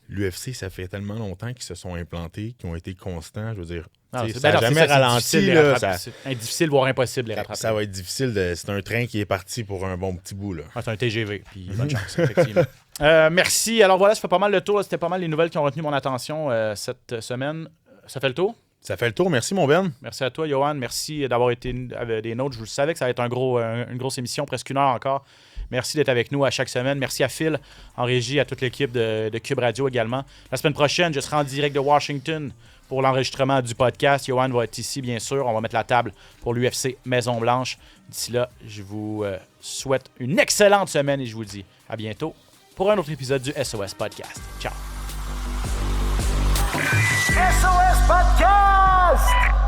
l'UFC, ça fait tellement longtemps qu'ils se sont implantés, qu'ils ont été constants, je veux dire... ça n'a jamais ralenti. C'est difficile, voire impossible de les rattraper. Ça va être difficile. C'est un train qui est parti pour un bon petit bout. Là. C'est un TGV. Puis bonne chance, effectivement. Merci. Alors voilà, ça fait pas mal le tour. C'était pas mal les nouvelles qui ont retenu mon attention cette semaine. Ça fait le tour? Ça fait le tour. Merci, mon Ben. Merci à toi, Johan. Merci d'avoir été avec des nôtres. Je vous savais que ça va être une grosse émission, presque 1 heure encore. Merci d'être avec nous à chaque semaine. Merci à Phil en régie, à toute l'équipe de Cube Radio également. La semaine prochaine, je serai en direct de Washington pour l'enregistrement du podcast. Johan va être ici, bien sûr. On va mettre la table pour l'UFC Maison-Blanche. D'ici là, je vous souhaite une excellente semaine et je vous dis à bientôt pour un autre épisode du SOS Podcast. Ciao! SOS Podcast!